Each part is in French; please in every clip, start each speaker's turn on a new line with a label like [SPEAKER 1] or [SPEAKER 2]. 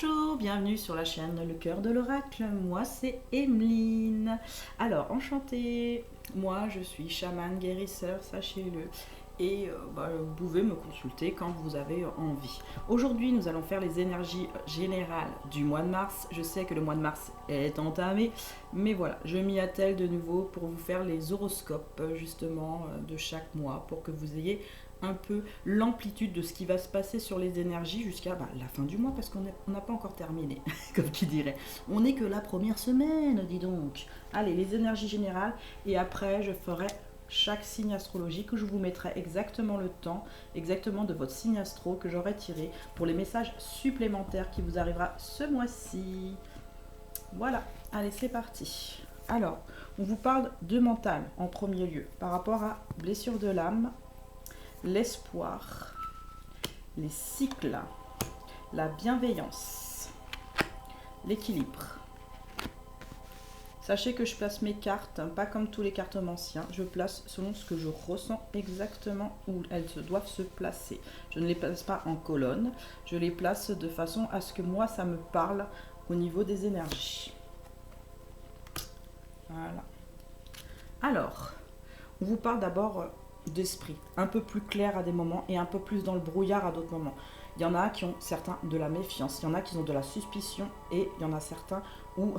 [SPEAKER 1] Bonjour, bienvenue sur la chaîne Le Cœur de l'Oracle. Moi, c'est Emeline. Alors, enchantée. Moi, je suis chamane guérisseur, sachez-le. Et vous pouvez me consulter quand vous avez envie. Aujourd'hui, nous allons faire les énergies générales du mois de mars. Je sais que le mois de mars est entamé, mais voilà, je m'y attelle de nouveau pour vous faire les horoscopes justement de chaque mois pour que vous ayez un peu l'amplitude de ce qui va se passer sur les énergies jusqu'à la fin du mois parce qu'on n'a pas encore terminé, comme qui dirait. On n'est que la première semaine, dis donc. Allez, les énergies générales et après je ferai chaque signe astrologique où je vous mettrai exactement le temps, exactement de votre signe astro que j'aurai tiré pour les messages supplémentaires qui vous arrivera ce mois-ci. Voilà, allez c'est parti. Alors, on vous parle de mental en premier lieu par rapport à blessure de l'âme, l'espoir, les cycles, la bienveillance, l'équilibre. Sachez que je place mes cartes, pas comme tous les cartomanciens, je place selon ce que je ressens exactement où elles doivent se placer. Je ne les place pas en colonne, je les place de façon à ce que moi ça me parle au niveau des énergies. Voilà. Alors, on vous parle d'abord d'esprit, un peu plus clair à des moments et un peu plus dans le brouillard à d'autres moments. Il y en a qui ont certains de la méfiance, il y en a qui ont de la suspicion et il y en a certains où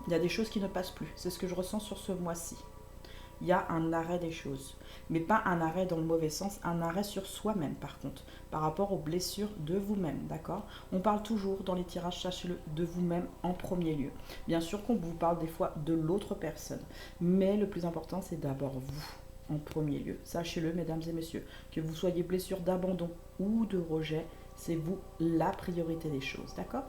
[SPEAKER 1] il y a des choses qui ne passent plus. C'est ce que je ressens sur ce mois-ci. Il y a un arrêt des choses, mais pas un arrêt dans le mauvais sens, un arrêt sur soi-même par contre, par rapport aux blessures de vous-même, d'accord? On parle toujours dans les tirages, sachez-le, de vous-même en premier lieu. Bien sûr qu'on vous parle des fois de l'autre personne, mais le plus important c'est d'abord vous en premier lieu. Sachez-le, mesdames et messieurs, que vous soyez blessure d'abandon ou de rejet, c'est vous la priorité des choses, d'accord?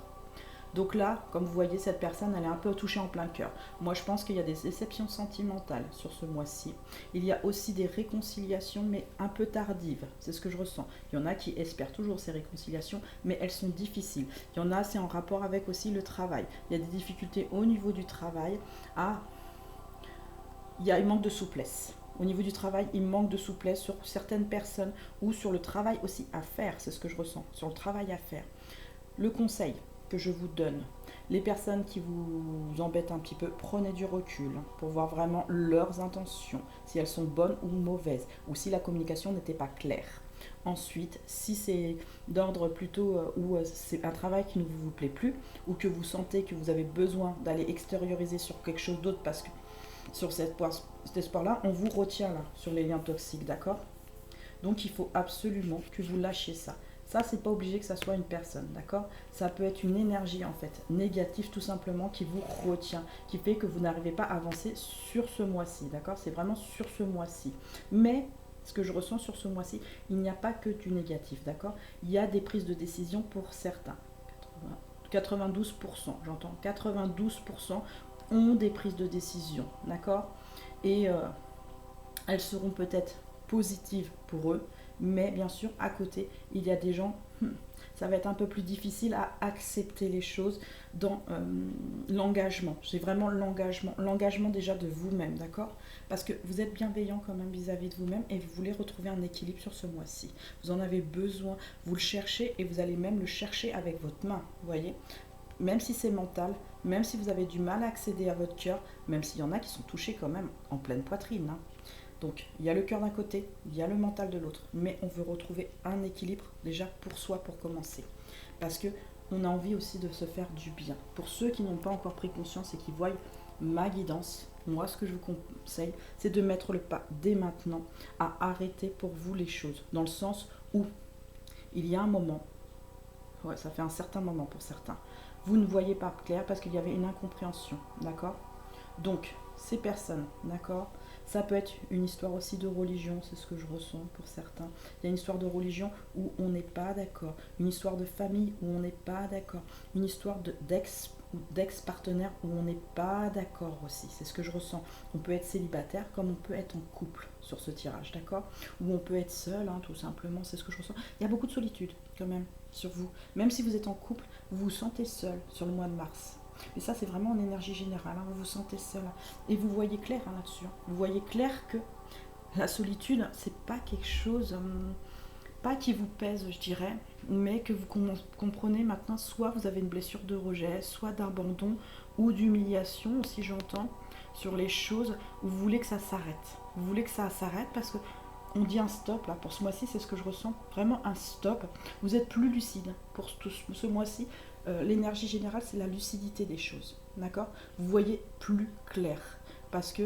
[SPEAKER 1] Donc là, comme vous voyez, cette personne, elle est un peu touchée en plein cœur. Moi, je pense qu'il y a des déceptions sentimentales sur ce mois-ci. Il y a aussi des réconciliations, mais un peu tardives. C'est ce que je ressens. Il y en a qui espèrent toujours ces réconciliations, mais elles sont difficiles. Il y en a, c'est en rapport avec aussi le travail. Il y a des difficultés au niveau du travail. Il manque de souplesse. Au niveau du travail, il manque de souplesse sur certaines personnes ou sur le travail aussi à faire. C'est ce que je ressens, sur le travail à faire. Le conseil que je vous donne, les personnes qui vous embêtent un petit peu, prenez du recul pour voir vraiment leurs intentions, si elles sont bonnes ou mauvaises, ou si la communication n'était pas claire. Ensuite, si c'est d'ordre plutôt où c'est un travail qui ne vous plaît plus, ou que vous sentez que vous avez besoin d'aller extérioriser sur quelque chose d'autre parce que sur cet espoir-là, on vous retient là, sur les liens toxiques, d'accord? Donc il faut absolument que vous lâchiez ça. Ça, c'est pas obligé que ça soit une personne, d'accord? Ça peut être une énergie en fait, négative tout simplement, qui vous retient, qui fait que vous n'arrivez pas à avancer sur ce mois-ci, d'accord? C'est vraiment sur ce mois-ci. Mais ce que je ressens sur ce mois-ci, il n'y a pas que du négatif, d'accord? Il y a des prises de décision pour certains. 92%, j'entends, 92% ont des prises de décision, d'accord? Et elles seront peut-être positives pour eux, mais bien sûr, à côté, il y a des gens, ça va être un peu plus difficile à accepter les choses dans l'engagement. J'ai vraiment l'engagement déjà de vous-même, d'accord? Parce que vous êtes bienveillant quand même vis-à-vis de vous-même et vous voulez retrouver un équilibre sur ce mois-ci. Vous en avez besoin, vous le cherchez et vous allez même le chercher avec votre main, vous voyez? Même si c'est mental, même si vous avez du mal à accéder à votre cœur, même s'il y en a qui sont touchés quand même en pleine poitrine, hein. Donc, il y a le cœur d'un côté, il y a le mental de l'autre. Mais on veut retrouver un équilibre déjà pour soi, pour commencer. Parce que on a envie aussi de se faire du bien. Pour ceux qui n'ont pas encore pris conscience et qui voient ma guidance, moi, ce que je vous conseille, c'est de mettre le pas dès maintenant à arrêter pour vous les choses. Dans le sens où il y a un moment, ouais, ça fait un certain moment pour certains, vous ne voyez pas clair parce qu'il y avait une incompréhension, d'accord? Donc, ces personnes, d'accord? Ça peut être une histoire aussi de religion, c'est ce que je ressens pour certains. Il y a une histoire de religion où on n'est pas d'accord, une histoire de famille où on n'est pas d'accord, une histoire d'ex ou d'ex-partenaire où on n'est pas d'accord aussi, c'est ce que je ressens. On peut être célibataire comme on peut être en couple sur ce tirage, d'accord? Ou on peut être seul, hein, tout simplement, c'est ce que je ressens. Il y a beaucoup de solitude quand même sur vous. Même si vous êtes en couple, vous vous sentez seul sur le mois de mars. Et ça, c'est vraiment en énergie générale, hein, vous vous sentez seul. Et vous voyez clair hein, là-dessus. Vous voyez clair que la solitude, c'est pas quelque chose pas qui vous pèse, je dirais, mais que vous comprenez maintenant, soit vous avez une blessure de rejet, soit d'abandon ou d'humiliation, si j'entends, sur les choses, où vous voulez que ça s'arrête. Vous voulez que ça s'arrête parce que on dit un stop, là, pour ce mois-ci, c'est ce que je ressens, vraiment un stop. Vous êtes plus lucide pour ce mois-ci. L'énergie générale, c'est la lucidité des choses, d'accord? Vous voyez plus clair, parce que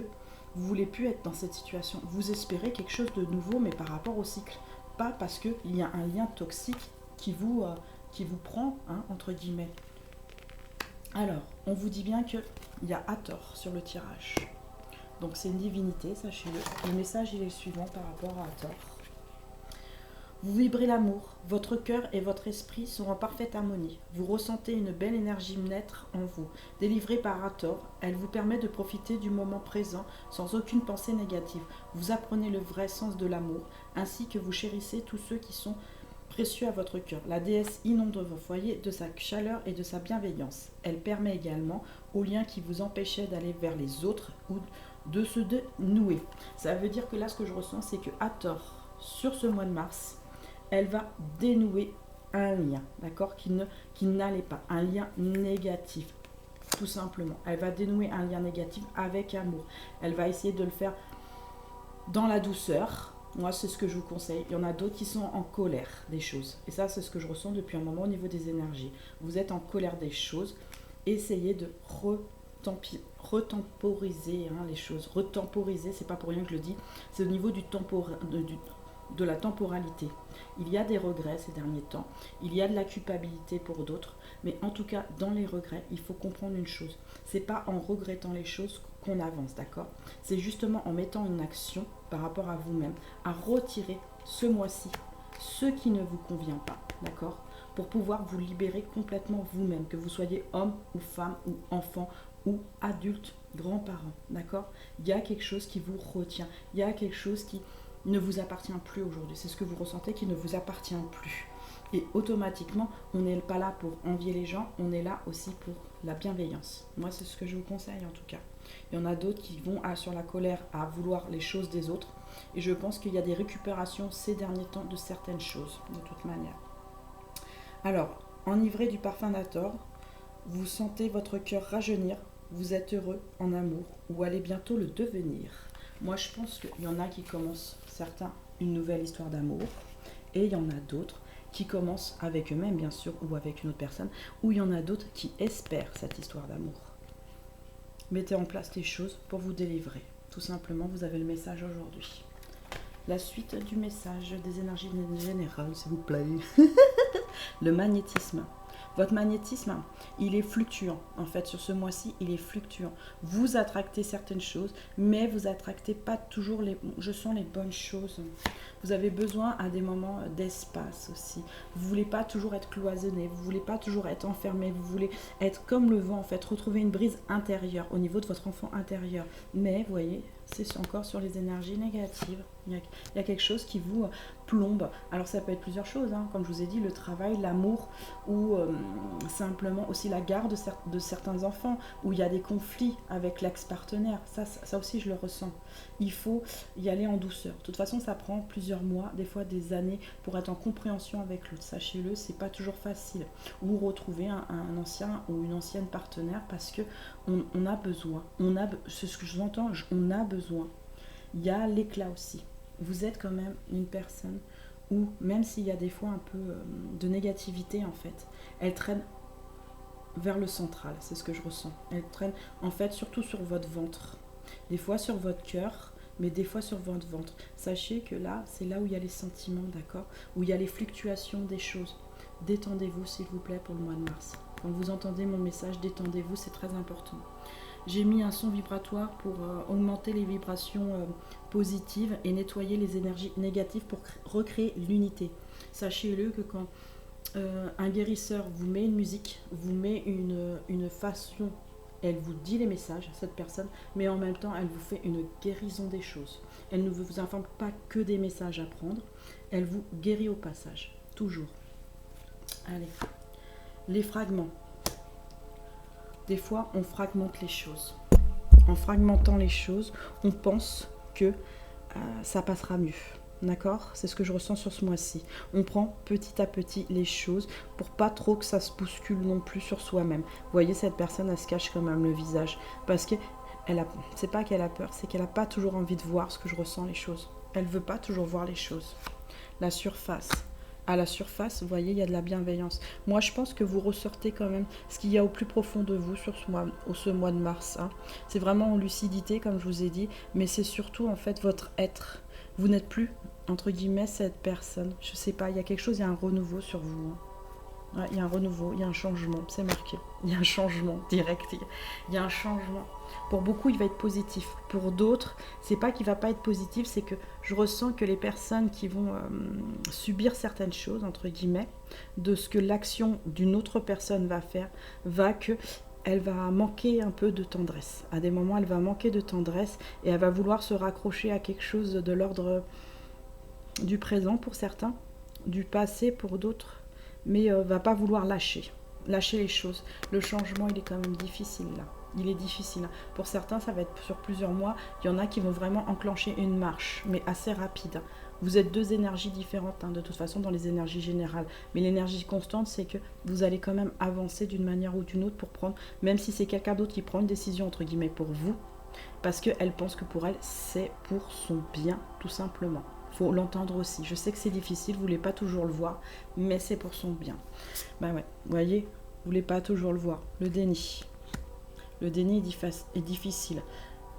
[SPEAKER 1] vous voulez plus être dans cette situation. Vous espérez quelque chose de nouveau, mais par rapport au cycle. Pas parce qu'il y a un lien toxique qui vous prend, hein, entre guillemets. Alors, on vous dit bien qu'il y a Hathor sur le tirage. Donc c'est une divinité, sachez-le. Le message il est le suivant par rapport à Hathor. Vous vibrez l'amour, votre cœur et votre esprit sont en parfaite harmonie. Vous ressentez une belle énergie naître en vous. Délivrée par Hathor, elle vous permet de profiter du moment présent sans aucune pensée négative. Vous apprenez le vrai sens de l'amour, ainsi que vous chérissez tous ceux qui sont précieux à votre cœur. La déesse inonde vos foyers de sa chaleur et de sa bienveillance. Elle permet également aux liens qui vous empêchaient d'aller vers les autres ou de se dénouer. Ça veut dire que là, ce que je ressens, c'est que Hathor, sur ce mois de mars, elle va dénouer un lien, d'accord, qui n'allait pas, un lien négatif, tout simplement. Elle va dénouer un lien négatif avec amour. Elle va essayer de le faire dans la douceur. Moi, c'est ce que je vous conseille. Il y en a d'autres qui sont en colère des choses. Et ça, c'est ce que je ressens depuis un moment au niveau des énergies. Vous êtes en colère des choses. Essayez de retemporiser les choses. Retemporiser, c'est pas pour rien que je le dis. C'est au niveau de la temporalité. Il y a des regrets ces derniers temps. Il y a de la culpabilité pour d'autres. Mais en tout cas, dans les regrets, il faut comprendre une chose. C'est pas en regrettant les choses qu'on avance, d'accord? C'est justement en mettant une action par rapport à vous-même, à retirer ce mois-ci ce qui ne vous convient pas, d'accord? Pour pouvoir vous libérer complètement vous-même, que vous soyez homme ou femme ou enfant ou adulte, grands-parents, d'accord? Il y a quelque chose qui vous retient, il y a quelque chose qui ne vous appartient plus aujourd'hui. C'est ce que vous ressentez qui ne vous appartient plus. Et automatiquement, on n'est pas là pour envier les gens, on est là aussi pour la bienveillance. Moi, c'est ce que je vous conseille en tout cas. Il y en a d'autres qui vont sur la colère, à vouloir les choses des autres. Et je pense qu'il y a des récupérations ces derniers temps de certaines choses, de toute manière. Alors, enivré du parfum d'Hathor, vous sentez votre cœur rajeunir, vous êtes heureux en amour, ou allez bientôt le devenir. Moi, je pense qu'il y en a qui commencent, certains, une nouvelle histoire d'amour, et il y en a d'autres qui commencent avec eux-mêmes, bien sûr, ou avec une autre personne, ou il y en a d'autres qui espèrent cette histoire d'amour. Mettez en place les choses pour vous délivrer. Tout simplement, vous avez le message aujourd'hui. La suite du message des énergies générales, s'il vous plaît. Le magnétisme. Votre magnétisme, il est fluctuant. En fait, sur ce mois-ci, il est fluctuant. Vous attractez certaines choses, mais vous attractez pas toujours les bonnes choses. Vous avez besoin à des moments d'espace aussi. Vous voulez pas toujours être cloisonné, vous voulez pas toujours être enfermé, vous voulez être comme le vent, en fait, retrouver une brise intérieure au niveau de votre enfant intérieur. Mais, vous voyez, c'est encore sur les énergies négatives. Il y a quelque chose qui vous plombe. Alors ça peut être plusieurs choses, hein. Comme je vous ai dit, le travail, l'amour ou simplement aussi la garde de certains enfants où il y a des conflits avec l'ex-partenaire. Ça aussi je le ressens. Il faut y aller en douceur. De toute façon ça prend plusieurs mois, des fois des années pour être en compréhension avec l'autre. Sachez-le, c'est pas toujours facile. Ou retrouver un ancien ou une ancienne partenaire parce que on a besoin. C'est ce que je vous entends, on a besoin. Il y a l'éclat aussi. Vous êtes quand même une personne où, même s'il y a des fois un peu de négativité en fait, elle traîne vers le central, c'est ce que je ressens. Elle traîne en fait surtout sur votre ventre. Des fois sur votre cœur, mais des fois sur votre ventre. Sachez que là, c'est là où il y a les sentiments, d'accord? Où il y a les fluctuations des choses. Détendez-vous s'il vous plaît pour le mois de mars. Quand vous entendez mon message, détendez-vous, c'est très important. J'ai mis un son vibratoire pour augmenter les vibrations positives et nettoyer les énergies négatives pour recréer l'unité. Sachez-le que quand un guérisseur vous met une musique, vous met une façon, elle vous dit les messages, cette personne, mais en même temps, elle vous fait une guérison des choses. Elle ne vous informe pas que des messages à prendre, elle vous guérit au passage, toujours. Allez, les fragments. Des fois, on fragmente les choses. En fragmentant les choses, on pense que ça passera mieux. D'accord? C'est ce que je ressens sur ce mois-ci. On prend petit à petit les choses pour pas trop que ça se bouscule non plus sur soi-même. Vous voyez, cette personne, elle se cache quand même le visage. Parce que c'est pas qu'elle a peur, c'est qu'elle n'a pas toujours envie de voir ce que je ressens, les choses. Elle veut pas toujours voir les choses. La surface. À la surface, vous voyez, il y a de la bienveillance. Moi, je pense que vous ressortez quand même ce qu'il y a au plus profond de vous sur ce mois de mars. Hein. C'est vraiment en lucidité, comme je vous ai dit, mais c'est surtout en fait votre être. Vous n'êtes plus, entre guillemets, cette personne. Je sais pas, il y a quelque chose, il y a un renouveau sur vous. Ouais, il y a un renouveau, il y a un changement, c'est marqué. Il y a un changement direct, il y a un changement. Pour beaucoup, il va être positif. Pour d'autres, c'est pas qu'il va pas être positif, c'est que je ressens que les personnes qui vont subir certaines choses, entre guillemets, de ce que l'action d'une autre personne va faire, va que elle va manquer un peu de tendresse. À des moments, elle va manquer de tendresse et elle va vouloir se raccrocher à quelque chose de l'ordre du présent pour certains, du passé pour d'autres, mais va pas vouloir lâcher les choses. Le changement, il est quand même difficile là. Il est difficile. Pour certains, ça va être sur plusieurs mois. Il y en a qui vont vraiment enclencher une marche, mais assez rapide. Vous êtes deux énergies différentes, hein, de toute façon, dans les énergies générales. Mais l'énergie constante, c'est que vous allez quand même avancer d'une manière ou d'une autre pour prendre, même si c'est quelqu'un d'autre qui prend une décision, entre guillemets, pour vous, parce qu'elle pense que pour elle, c'est pour son bien, tout simplement. Il faut l'entendre aussi. Je sais que c'est difficile, vous ne voulez pas toujours le voir, mais c'est pour son bien. Ben ouais, vous voyez, vous ne voulez pas toujours le voir. Le déni. Le déni est difficile.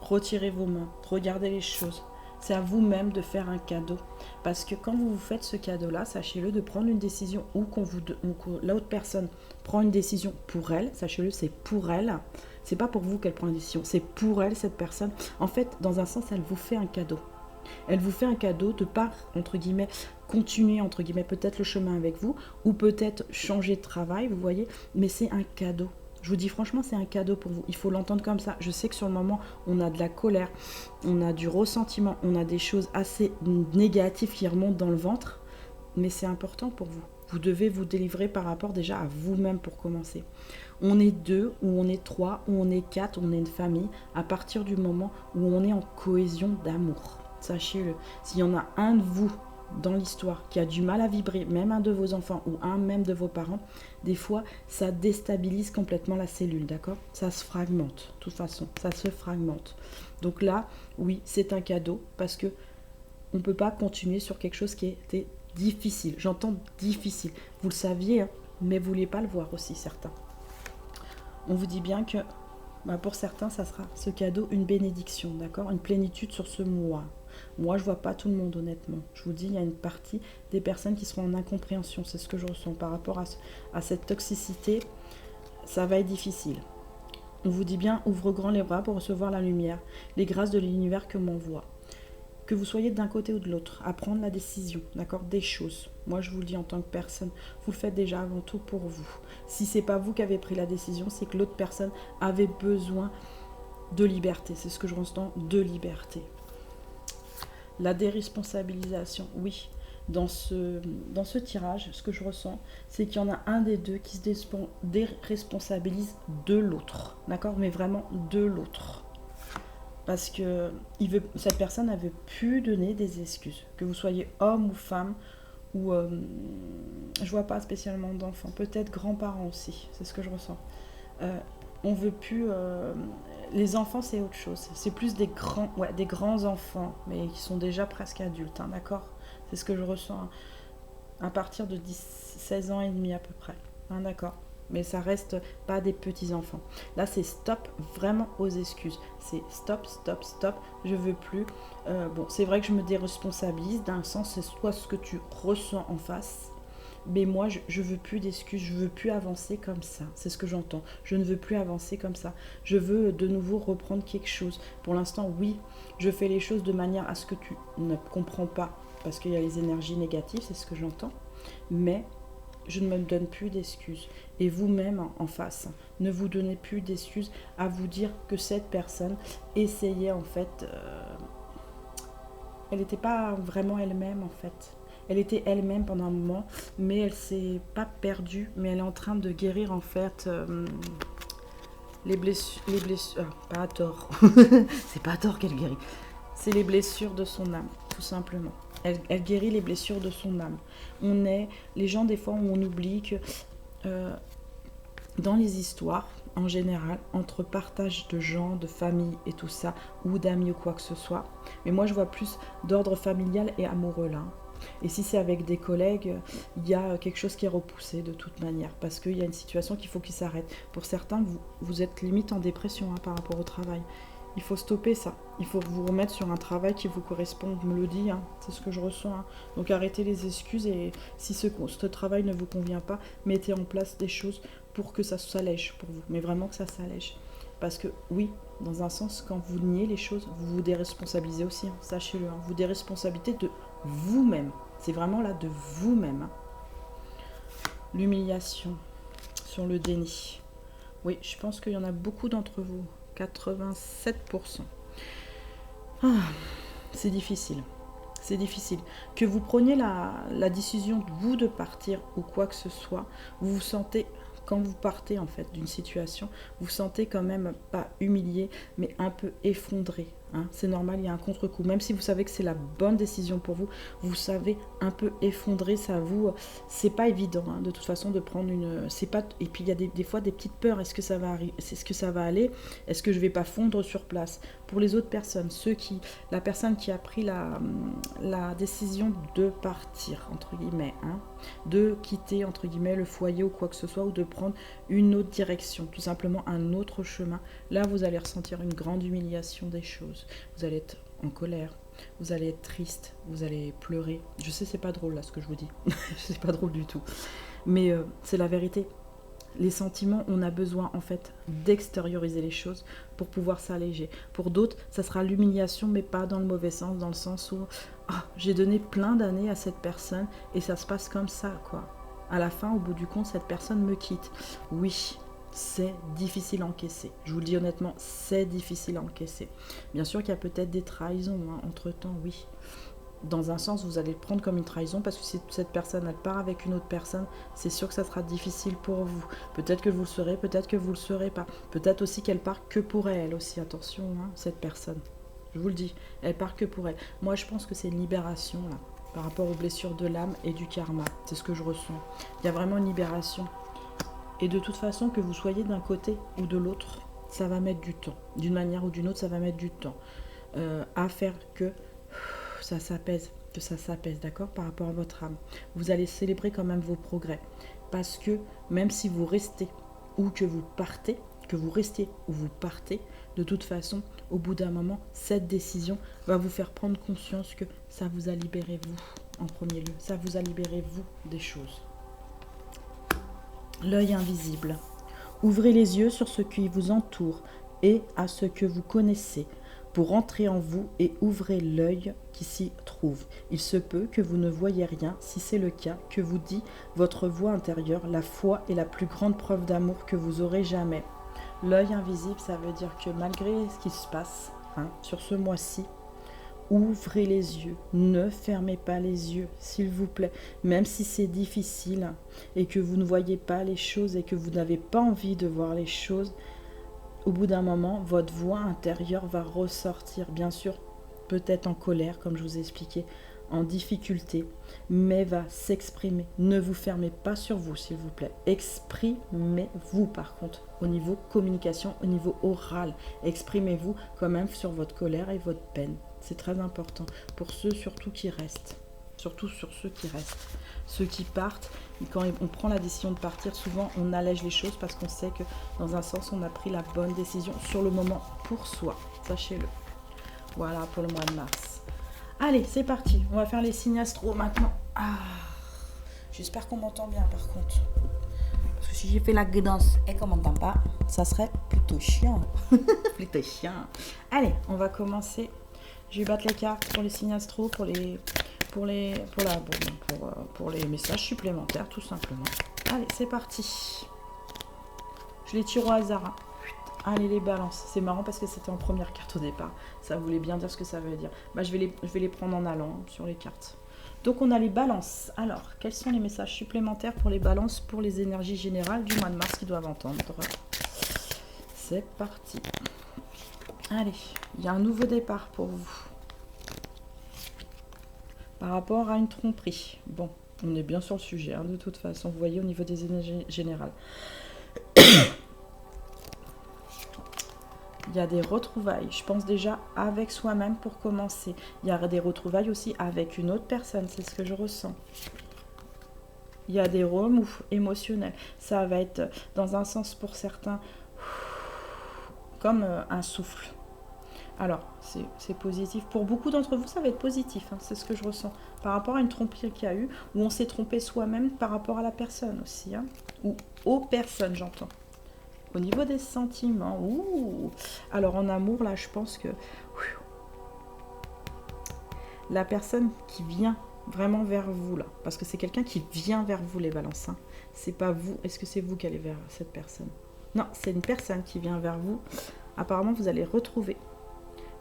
[SPEAKER 1] Retirez vos mains, regardez les choses. C'est à vous-même de faire un cadeau. Parce que quand vous vous faites ce cadeau-là, sachez-le, de prendre une décision ou que l'autre personne prend une décision pour elle, sachez-le, c'est pour elle. C'est pas pour vous qu'elle prend une décision, c'est pour elle, cette personne. En fait, dans un sens, elle vous fait un cadeau. Elle vous fait un cadeau de pas, entre guillemets, continuer, entre guillemets, peut-être le chemin avec vous, ou peut-être changer de travail, vous voyez, mais c'est un cadeau. Je vous dis franchement, c'est un cadeau pour vous. Il faut l'entendre comme ça. Je sais que sur le moment, on a de la colère, on a du ressentiment, on a des choses assez négatives qui remontent dans le ventre, mais c'est important pour vous. Vous devez vous délivrer par rapport déjà à vous-même pour commencer. On est deux, ou on est trois, ou on est quatre, on est une famille, à partir du moment où on est en cohésion d'amour. Sachez-le, s'il y en a un de vous dans l'histoire qui a du mal à vibrer, même un de vos enfants ou un même de vos parents, des fois ça déstabilise complètement la cellule, d'accord? Ça se fragmente, de toute façon, ça se fragmente. Donc là, oui, c'est un cadeau parce que on ne peut pas continuer sur quelque chose qui était difficile. J'entends difficile, vous le saviez, hein, mais vous ne vouliez pas le voir aussi, certains. On vous dit bien que pour certains, ça sera ce cadeau une bénédiction, d'accord? Une plénitude sur ce mois. Moi, je vois pas tout le monde, honnêtement. Je vous dis, il y a une partie des personnes qui seront en incompréhension. C'est ce que je ressens par rapport à cette toxicité. Ça va être difficile. On vous dit bien, ouvre grand les bras pour recevoir la lumière, les grâces de l'univers que m'envoie. Que vous soyez d'un côté ou de l'autre, à prendre la décision, d'accord, des choses. Moi, je vous le dis en tant que personne, vous le faites déjà avant tout pour vous. Si c'est pas vous qui avez pris la décision, c'est que l'autre personne avait besoin de liberté. C'est ce que je ressens, de liberté. La déresponsabilisation, oui. Dans ce tirage, ce que je ressens, c'est qu'il y en a un des deux qui se déresponsabilise de l'autre. D'accord? Mais vraiment de l'autre. Parce que cette personne avait pu donner des excuses. Que vous soyez homme ou femme, ou je vois pas spécialement d'enfants. Peut-être grands-parents aussi. C'est ce que je ressens. On veut plus... les enfants, c'est autre chose. C'est plus des grands enfants, mais qui sont déjà presque adultes, hein, d'accord? C'est ce que je ressens, hein, à partir de 16 ans et demi à peu près, hein, d'accord? Mais ça reste pas des petits enfants. Là, c'est stop vraiment aux excuses. C'est stop, stop, stop, je veux plus. Bon, c'est vrai que je me déresponsabilise, d'un sens, c'est soit ce que tu ressens en face, mais moi, je veux plus d'excuses, je veux plus avancer comme ça. C'est ce que j'entends. Je ne veux plus avancer comme ça. Je veux de nouveau reprendre quelque chose. Pour l'instant, oui, je fais les choses de manière à ce que tu ne comprends pas, parce qu'il y a les énergies négatives, c'est ce que j'entends. Mais je ne me donne plus d'excuses. Et vous-même, en face, ne vous donnez plus d'excuses à vous dire que cette personne essayait, en fait... elle n'était pas vraiment elle-même, en fait. Elle était elle-même pendant un moment, mais elle s'est pas perdue, mais elle est en train de guérir en fait les blessures, pas à tort, c'est pas à tort qu'elle guérit, c'est les blessures de son âme, tout simplement. Elle guérit les blessures de son âme. Les gens, des fois, on oublie que dans les histoires, en général, entre partage de gens, de famille et tout ça, ou d'amis ou quoi que ce soit, mais moi je vois plus d'ordre familial et amoureux là. Et si c'est avec des collègues, il y a quelque chose qui est repoussé de toute manière, parce qu'il y a une situation qu'il faut qu'il s'arrête. Pour certains, vous êtes limite en dépression par rapport au travail. Il faut stopper ça. Il faut vous remettre sur un travail qui vous correspond. Je me le dis, c'est ce que je ressens. Donc arrêtez les excuses et si ce travail ne vous convient pas, mettez en place des choses pour que ça s'allège pour vous. Mais vraiment que ça s'allège. Parce que oui, dans un sens, quand vous niez les choses, vous vous déresponsabilisez aussi. Sachez-le, vous déresponsabilisez de vous-même. C'est vraiment là de vous-même. L'humiliation sur le déni. Oui, je pense qu'il y en a beaucoup d'entre vous. 87%. C'est difficile. C'est difficile. Que vous preniez la décision, vous, de partir ou quoi que ce soit, vous vous sentez, quand vous partez en fait d'une situation, vous vous sentez quand même pas humilié, mais un peu effondré. C'est normal, il y a un contre-coup. Même si vous savez que c'est la bonne décision pour vous, vous savez un peu effondré, c'est pas évident de toute façon de prendre et puis il y a des fois des petites peurs. Est-ce que ça va arriver? Est-ce que ça va aller? Est-ce que je vais pas fondre sur place? Pour les autres personnes, la personne qui a pris la décision de partir entre guillemets, de quitter entre guillemets le foyer ou quoi que ce soit, ou de prendre une autre direction, tout simplement un autre chemin. Là, vous allez ressentir une grande humiliation des choses. Vous allez être en colère, vous allez être triste, vous allez pleurer. Je sais, c'est pas drôle là ce que je vous dis. C'est pas drôle du tout. Mais c'est la vérité. Les sentiments, on a besoin en fait d'extérioriser les choses pour pouvoir s'alléger. Pour d'autres, ça sera l'humiliation, mais pas dans le mauvais sens, dans le sens où j'ai donné plein d'années à cette personne et ça se passe comme ça, quoi. À la fin, au bout du compte, cette personne me quitte. Oui, c'est difficile à encaisser. Je vous le dis honnêtement, c'est difficile à encaisser. Bien sûr qu'il y a peut-être des trahisons entre-temps, oui. Dans un sens, vous allez le prendre comme une trahison parce que si cette personne elle part avec une autre personne, c'est sûr que ça sera difficile pour vous. Peut-être que vous le serez, peut-être que vous le serez pas. Peut-être aussi qu'elle part que pour elle aussi. Attention, cette personne. Je vous le dis, elle part que pour elle. Moi, je pense que c'est une libération là, par rapport aux blessures de l'âme et du karma. C'est ce que je ressens. Il y a vraiment une libération. Et de toute façon, que vous soyez d'un côté ou de l'autre, ça va mettre du temps. D'une manière ou d'une autre, ça va mettre du temps à faire que ça s'apaise, d'accord, par rapport à votre âme. Vous allez célébrer quand même vos progrès. Parce que même si vous restez ou que vous partez, que vous restiez ou vous partez, de toute façon, au bout d'un moment, cette décision va vous faire prendre conscience que ça vous a libéré vous, en premier lieu. Ça vous a libéré vous des choses. L'œil invisible. Ouvrez les yeux sur ce qui vous entoure et à ce que vous connaissez pour entrer en vous et ouvrez l'œil qui s'y trouve. Il se peut que vous ne voyez rien. Si c'est le cas, que vous dit votre voix intérieure, la foi est la plus grande preuve d'amour que vous aurez jamais. L'œil invisible, ça veut dire que malgré ce qui se passe sur ce mois-ci, ouvrez les yeux, ne fermez pas les yeux, s'il vous plaît. Même si c'est difficile et que vous ne voyez pas les choses et que vous n'avez pas envie de voir les choses, au bout d'un moment, votre voix intérieure va ressortir, bien sûr, peut-être en colère, comme je vous ai expliqué, en difficulté, mais va s'exprimer. Ne vous fermez pas sur vous, s'il vous plaît. Exprimez-vous, par contre, au niveau communication, au niveau oral. Exprimez-vous quand même sur votre colère et votre peine. C'est très important pour ceux surtout qui restent. Surtout sur ceux qui restent. Ceux qui partent, quand on prend la décision de partir, souvent on allège les choses parce qu'on sait que dans un sens on a pris la bonne décision sur le moment pour soi. Sachez-le. Voilà pour le mois de mars. Allez, c'est parti. On va faire les signes astro maintenant. J'espère qu'on m'entend bien par contre. Parce que si j'ai fait la guidance et qu'on m'entend pas, ça serait plutôt chiant. Plutôt chiant. Allez, on va commencer. Je vais battre les cartes pour les signes astro, pour les messages supplémentaires, tout simplement. Allez, c'est parti. Je les tire au hasard. Allez, les balances. C'est marrant parce que c'était en première carte au départ. Ça voulait bien dire ce que ça veut dire. Je vais les prendre en allant sur les cartes. Donc, on a les balances. Alors, quels sont les messages supplémentaires pour les balances, pour les énergies générales du mois de mars qu'ils doivent entendre? C'est parti. Allez, il y a un nouveau départ pour vous. par rapport à une tromperie. Bon, on est bien sur le sujet, hein, de toute façon, vous voyez au niveau des énergies générales. Il y a des retrouvailles, je pense déjà avec soi-même pour commencer. Il y a des retrouvailles aussi avec une autre personne, c'est ce que je ressens. Il y a des remous émotionnels. Ça va être dans un sens pour certains comme un souffle. Alors, c'est positif. Pour beaucoup d'entre vous, ça va être positif, hein, c'est ce que je ressens. Par rapport à une tromperie qu'il y a eu, où on s'est trompé soi-même par rapport à la personne aussi. Hein, ou aux personnes, j'entends. Au niveau des sentiments, ouh. Alors en amour, là, je pense que la personne qui vient vraiment vers vous, là, parce que c'est quelqu'un qui vient vers vous, les balances, hein. C'est pas vous. Est-ce que c'est vous qui allez vers cette personne? Non, c'est une personne qui vient vers vous. Apparemment, vous allez retrouver.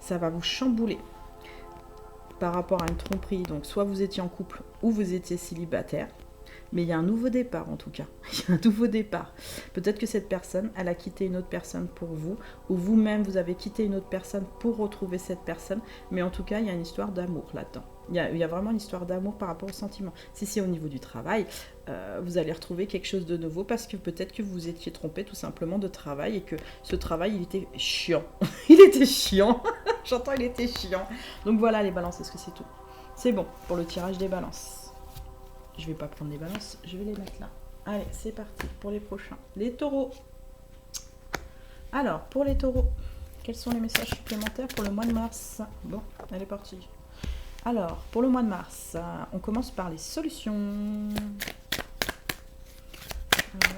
[SPEAKER 1] Ça va vous chambouler par rapport à une tromperie. Donc, soit vous étiez en couple ou vous étiez célibataire. Mais il y a un nouveau départ en tout cas. Il y a un nouveau départ. Peut-être que cette personne, elle a quitté une autre personne pour vous, ou vous-même, vous avez quitté une autre personne pour retrouver cette personne. Mais en tout cas, il y a une histoire d'amour là-dedans. Il y a vraiment une histoire d'amour par rapport au sentiment. Si c'est au niveau du travail, vous allez retrouver quelque chose de nouveau parce que peut-être que vous étiez trompé tout simplement de travail et que ce travail, il était chiant. Il était chiant. J'entends, il était chiant. Donc voilà les balances, est-ce que c'est tout? C'est bon pour le tirage des balances. Je vais pas prendre les balances, je vais les mettre là. Allez, c'est parti pour les prochains. Les taureaux. Alors, pour les taureaux, quels sont les messages supplémentaires pour le mois de mars? Bon, elle est partie. Alors, pour le mois de mars, on commence par les solutions.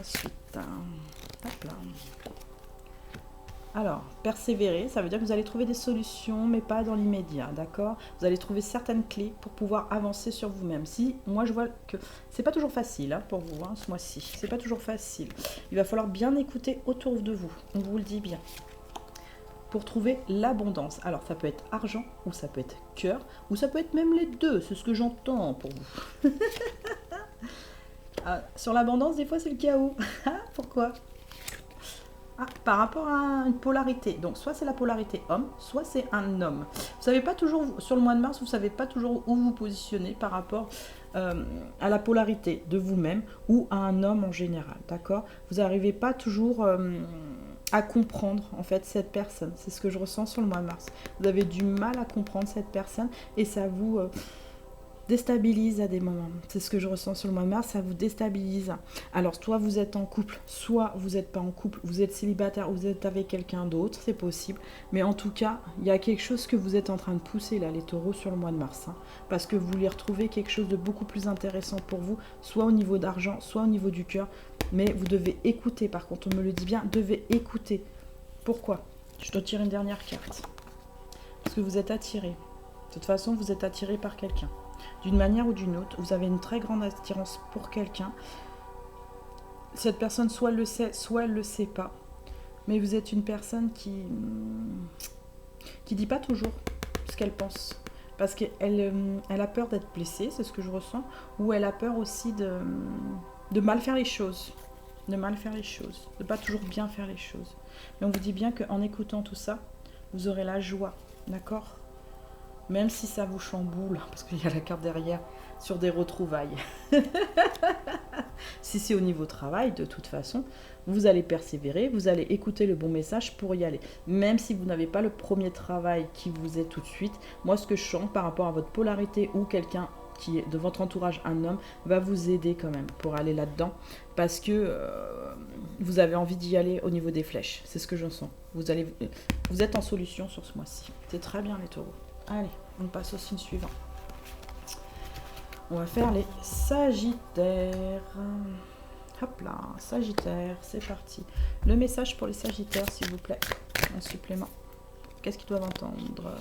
[SPEAKER 1] Ensuite, hop là. Alors, persévérer, ça veut dire que vous allez trouver des solutions, mais pas dans l'immédiat, d'accord? Vous allez trouver certaines clés pour pouvoir avancer sur vous-même. Si, moi je vois que c'est pas toujours facile hein, pour vous, hein, ce mois-ci. C'est pas toujours facile. Il va falloir bien écouter autour de vous, on vous le dit bien. Pour trouver l'abondance. Alors, ça peut être argent, ou ça peut être cœur, ou ça peut être même les deux, c'est ce que j'entends pour vous. Sur l'abondance, des fois c'est le chaos. Pourquoi? Par rapport à une polarité. Donc, soit c'est la polarité homme, soit c'est un homme. Vous savez pas toujours, sur le mois de mars, vous savez pas toujours où vous positionnez par rapport à la polarité de vous-même ou à un homme en général, d'accord? Vous n'arrivez pas toujours à comprendre, en fait, cette personne. C'est ce que je ressens sur le mois de mars. Vous avez du mal à comprendre cette personne et ça vous déstabilise à des moments. C'est ce que je ressens sur le mois de mars, ça vous déstabilise. Alors, soit vous êtes en couple, soit vous n'êtes pas en couple, vous êtes célibataire ou vous êtes avec quelqu'un d'autre, c'est possible. Mais en tout cas, il y a quelque chose que vous êtes en train de pousser, là, les taureaux, sur le mois de mars. Hein, parce que vous voulez retrouver quelque chose de beaucoup plus intéressant pour vous, soit au niveau d'argent, soit au niveau du cœur. Mais vous devez écouter, par contre, on me le dit bien, devez écouter. Pourquoi? Je dois tirer une dernière carte. Parce que vous êtes attiré. De toute façon, vous êtes attiré par quelqu'un. D'une manière ou d'une autre, vous avez une très grande attirance pour quelqu'un. Cette personne, soit elle le sait, soit elle ne le sait pas. Mais vous êtes une personne qui dit pas toujours ce qu'elle pense. Parce qu'elle a peur d'être blessée, c'est ce que je ressens. Ou elle a peur aussi de mal faire les choses. De mal faire les choses. De pas toujours bien faire les choses. Mais on vous dit bien qu'en écoutant tout ça, vous aurez la joie. D'accord ? Même si ça vous chamboule, parce qu'il y a la carte derrière, sur des retrouvailles. Si c'est au niveau travail, de toute façon, vous allez persévérer, vous allez écouter le bon message pour y aller. Même si vous n'avez pas le premier travail qui vous est tout de suite, moi ce que je sens par rapport à votre polarité ou quelqu'un qui est de votre entourage, un homme, va vous aider quand même pour aller là-dedans. Parce que vous avez envie d'y aller au niveau des flèches. C'est ce que je sens. Vous êtes en solution sur ce mois-ci. C'est très bien les taureaux. Allez, on passe au signe suivant. On va faire les sagittaires. Hop là, sagittaire, c'est parti. Le message pour les sagittaires, s'il vous plaît. Un supplément. Qu'est-ce qu'ils doivent entendre?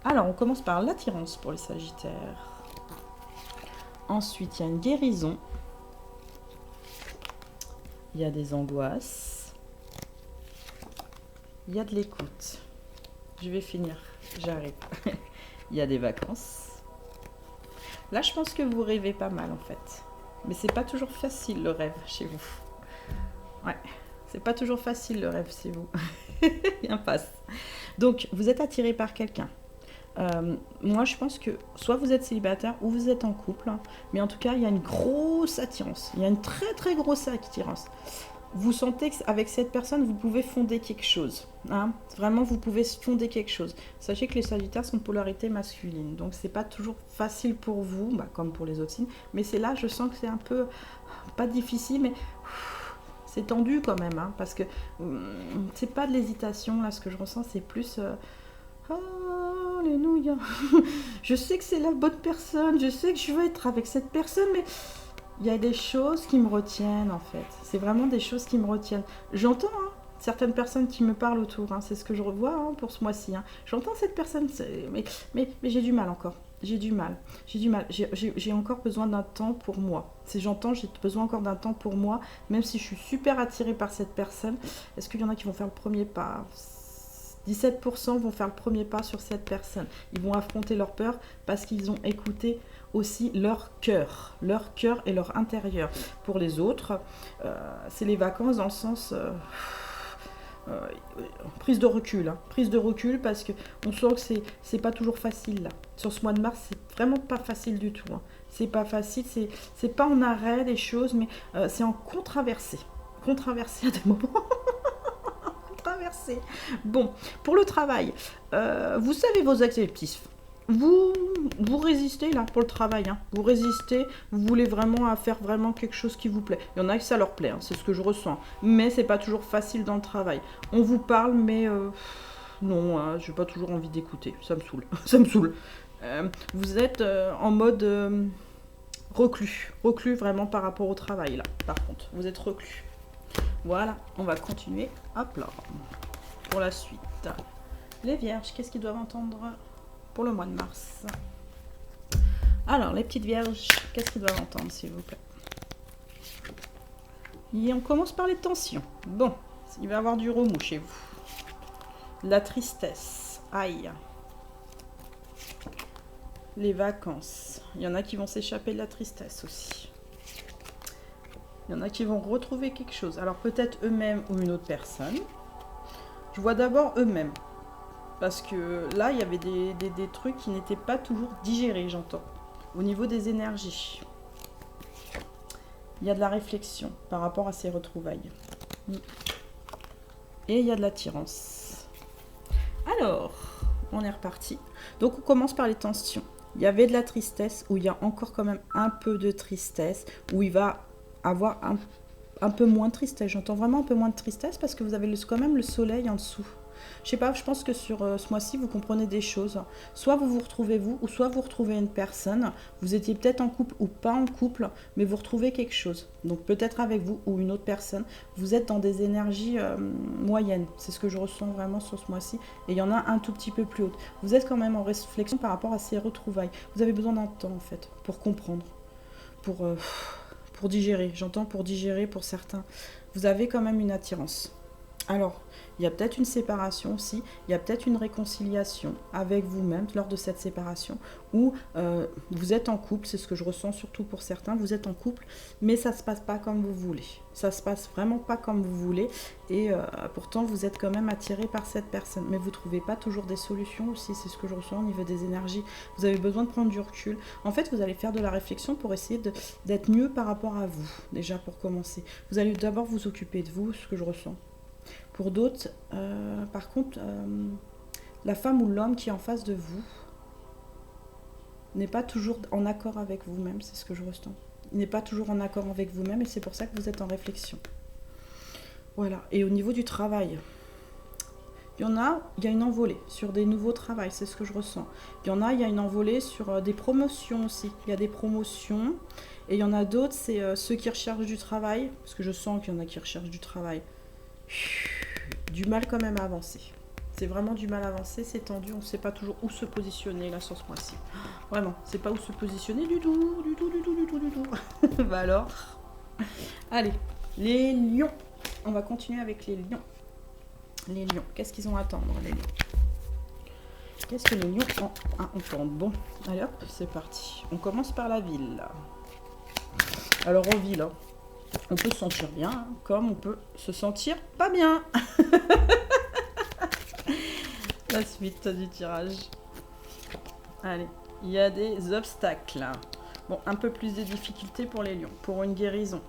[SPEAKER 1] Alors, on commence par l'attirance pour les sagittaires. Ensuite, il y a une guérison. Il y a des angoisses. Il y a de l'écoute. Je vais finir. J'arrive. Il y a des vacances. Là, je pense que vous rêvez pas mal, en fait. Mais c'est pas toujours facile, le rêve, chez vous. Ouais, c'est pas toujours facile, le rêve, chez vous. Bien passe. Donc, vous êtes attiré par quelqu'un. Moi, je pense que soit vous êtes célibataire ou vous êtes en couple, hein, mais en tout cas, il y a une grosse attirance. Il y a une très très grosse attirance. Vous sentez qu'avec cette personne, vous pouvez fonder quelque chose. Hein. Vraiment, vous pouvez fonder quelque chose. Sachez que les Sagittaires sont de polarité masculine, donc c'est pas toujours facile pour vous, bah, comme pour les autres signes, mais c'est là, je sens que c'est un peu, pas difficile, mais c'est tendu quand même, hein, parce que c'est pas de l'hésitation, là, ce que je ressens, c'est plus... Alléluia. Je sais que c'est la bonne personne, je sais que je veux être avec cette personne, mais il y a des choses qui me retiennent en fait. C'est vraiment des choses qui me retiennent. J'entends certaines personnes qui me parlent autour, c'est ce que je revois pour ce mois-ci. J'entends cette personne, mais j'ai du mal encore. J'ai du mal. J'ai encore besoin d'un temps pour moi. Si j'entends, j'ai besoin encore d'un temps pour moi, même si je suis super attirée par cette personne. Est-ce qu'il y en a qui vont faire le premier pas ? 17% vont faire le premier pas sur cette personne. Ils vont affronter leur peur parce qu'ils ont écouté aussi leur cœur et leur intérieur. Pour les autres, c'est les vacances dans le sens prise de recul, parce que on sent que c'est pas toujours facile là. Sur ce mois de mars, c'est vraiment pas facile du tout. C'est pas facile, c'est pas en arrêt des choses, mais c'est en contraversée à des moments. Bon, pour le travail, vous savez vos objectifs. Vous résistez là pour le travail, vous résistez, vous voulez vraiment faire vraiment quelque chose qui vous plaît. Il y en a qui ça leur plaît, c'est ce que je ressens. Mais c'est pas toujours facile dans le travail. On vous parle, mais non, j'ai pas toujours envie d'écouter. Ça me saoule, ça me saoule. Vous êtes en mode reclus vraiment par rapport au travail là. Par contre, vous êtes reclus. Voilà, on va continuer. Hop là. Pour la suite. Les vierges, qu'est-ce qu'ils doivent entendre pour le mois de mars? Alors, les petites vierges, qu'est-ce qu'ils doivent entendre, s'il vous plaît? Et on commence par les tensions. Bon, il va y avoir du remous chez vous. La tristesse. Aïe. Les vacances. Il y en a qui vont s'échapper de la tristesse aussi. Il y en a qui vont retrouver quelque chose. Alors peut-être eux-mêmes ou une autre personne. Je vois d'abord eux-mêmes. Parce que là, il y avait des trucs qui n'étaient pas toujours digérés, j'entends. Au niveau des énergies. Il y a de la réflexion par rapport à ces retrouvailles. Et il y a de l'attirance. Alors, on est reparti. Donc on commence par les tensions. Il y avait de la tristesse, où il y a encore quand même un peu de tristesse, où il va avoir un peu moins de tristesse. J'entends vraiment un peu moins de tristesse parce que vous avez quand même le soleil en dessous. Je sais pas, je pense que sur ce mois-ci, vous comprenez des choses. Soit vous vous retrouvez vous, ou soit vous retrouvez une personne. Vous étiez peut-être en couple ou pas en couple, mais vous retrouvez quelque chose. Donc peut-être avec vous ou une autre personne. Vous êtes dans des énergies moyennes. C'est ce que je ressens vraiment sur ce mois-ci. Et il y en a un tout petit peu plus haute. Vous êtes quand même en réflexion par rapport à ces retrouvailles. Vous avez besoin d'un temps, en fait, pour comprendre. Pour digérer. J'entends pour digérer pour certains. Vous avez quand même une attirance. Alors, il y a peut-être une séparation aussi, il y a peut-être une réconciliation avec vous-même lors de cette séparation, où vous êtes en couple, c'est ce que je ressens surtout pour certains, vous êtes en couple, mais ça ne se passe pas comme vous voulez. Ça ne se passe vraiment pas comme vous voulez, et pourtant vous êtes quand même attiré par cette personne. Mais vous ne trouvez pas toujours des solutions aussi, c'est ce que je ressens au niveau des énergies. Vous avez besoin de prendre du recul. En fait, vous allez faire de la réflexion pour essayer d'être mieux par rapport à vous, déjà pour commencer. Vous allez d'abord vous occuper de vous, ce que je ressens. Pour d'autres, par contre, la femme ou l'homme qui est en face de vous n'est pas toujours en accord avec vous-même, c'est ce que je ressens. Il n'est pas toujours en accord avec vous-même et c'est pour ça que vous êtes en réflexion. Voilà. Et au niveau du travail, il y a une envolée sur des nouveaux travails, c'est ce que je ressens. Il y a une envolée sur des promotions aussi. Il y a des promotions et il y en a d'autres, c'est ceux qui recherchent du travail, parce que je sens qu'il y en a qui recherchent du travail. Du mal quand même à avancer. C'est vraiment du mal à avancer, c'est tendu, on ne sait pas toujours où se positionner là sur ce mois-ci. Vraiment, c'est pas où se positionner du tout. Bah alors. Allez, les lions. On va continuer avec les lions. Les lions, qu'est-ce qu'ils ont à attendre, les lions? Qu'est-ce que les lions ont à entendre? Bon, allez hop, c'est parti. On commence par la ville. Alors en ville, on peut se sentir bien, comme on peut se sentir pas bien. La suite du tirage. Allez, il y a des obstacles. Bon, un peu plus de difficultés pour les lions, pour une guérison.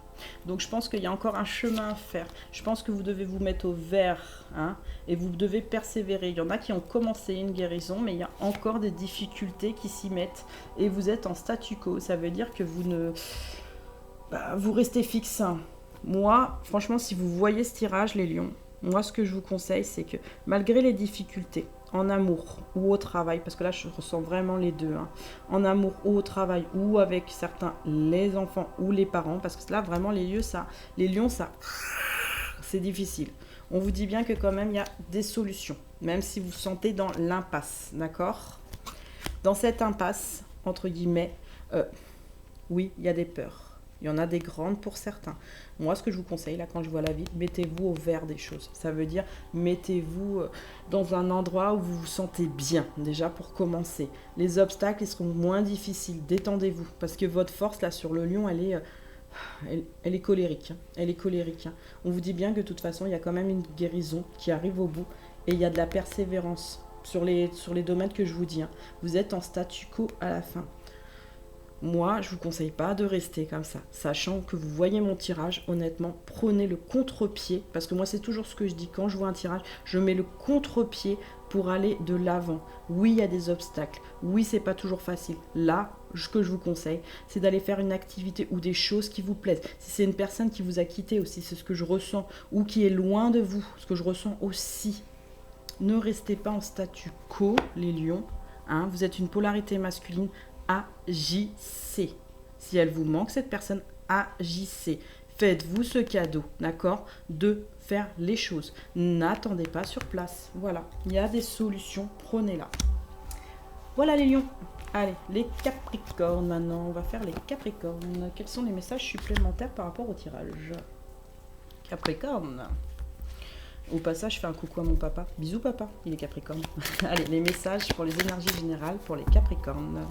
[SPEAKER 1] Donc je pense qu'il y a encore un chemin à faire. Je pense que vous devez vous mettre au vert, hein, et vous devez persévérer. Il y en a qui ont commencé une guérison, mais il y a encore des difficultés qui s'y mettent. Et vous êtes en statu quo. Ça veut dire que vous ne... vous restez fixe. Hein. Moi, franchement, si vous voyez ce tirage, les lions, moi, ce que je vous conseille, c'est que malgré les difficultés, en amour ou au travail, parce que là, je ressens vraiment les deux, hein, en amour ou au travail, ou avec certains, les enfants ou les parents, parce que là, vraiment, les lions, ça, c'est difficile. On vous dit bien que quand même, il y a des solutions, même si vous vous sentez dans l'impasse, d'accord? Dans cette impasse, entre guillemets, oui, il y a des peurs. Il y en a des grandes pour certains. Moi, ce que je vous conseille, là, quand je vois la vie, mettez-vous au vert des choses. Ça veut dire, mettez-vous dans un endroit où vous vous sentez bien, déjà pour commencer. Les obstacles, ils seront moins difficiles. Détendez-vous. Parce que votre force, là, sur le lion, elle est colérique. Hein. Elle est colérique. Hein. On vous dit bien que de toute façon, il y a quand même une guérison qui arrive au bout. Et il y a de la persévérance sur les domaines que je vous dis. Hein. Vous êtes en statu quo à la fin. Moi, je ne vous conseille pas de rester comme ça. Sachant que vous voyez mon tirage, honnêtement, prenez le contre-pied. Parce que moi, c'est toujours ce que je dis. Quand je vois un tirage, je mets le contre-pied pour aller de l'avant. Oui, il y a des obstacles. Oui, c'est pas toujours facile. Là, ce que je vous conseille, c'est d'aller faire une activité ou des choses qui vous plaisent. Si c'est une personne qui vous a quitté aussi, c'est ce que je ressens, ou qui est loin de vous, ce que je ressens aussi. Ne restez pas en statu quo, les lions. Hein, vous êtes une polarité masculine. Agissez. Si elle vous manque, cette personne, agissez. Faites-vous ce cadeau, d'accord, de faire les choses. N'attendez pas sur place. Voilà, il y a des solutions, prenez-la. Voilà les lions. Allez, les capricornes maintenant. On va faire les capricornes. Quels sont les messages supplémentaires par rapport au tirage? Capricorne. Au passage, je fais un coucou à mon papa. Bisous papa, il est capricorne. Allez, les messages pour les énergies générales pour les capricornes.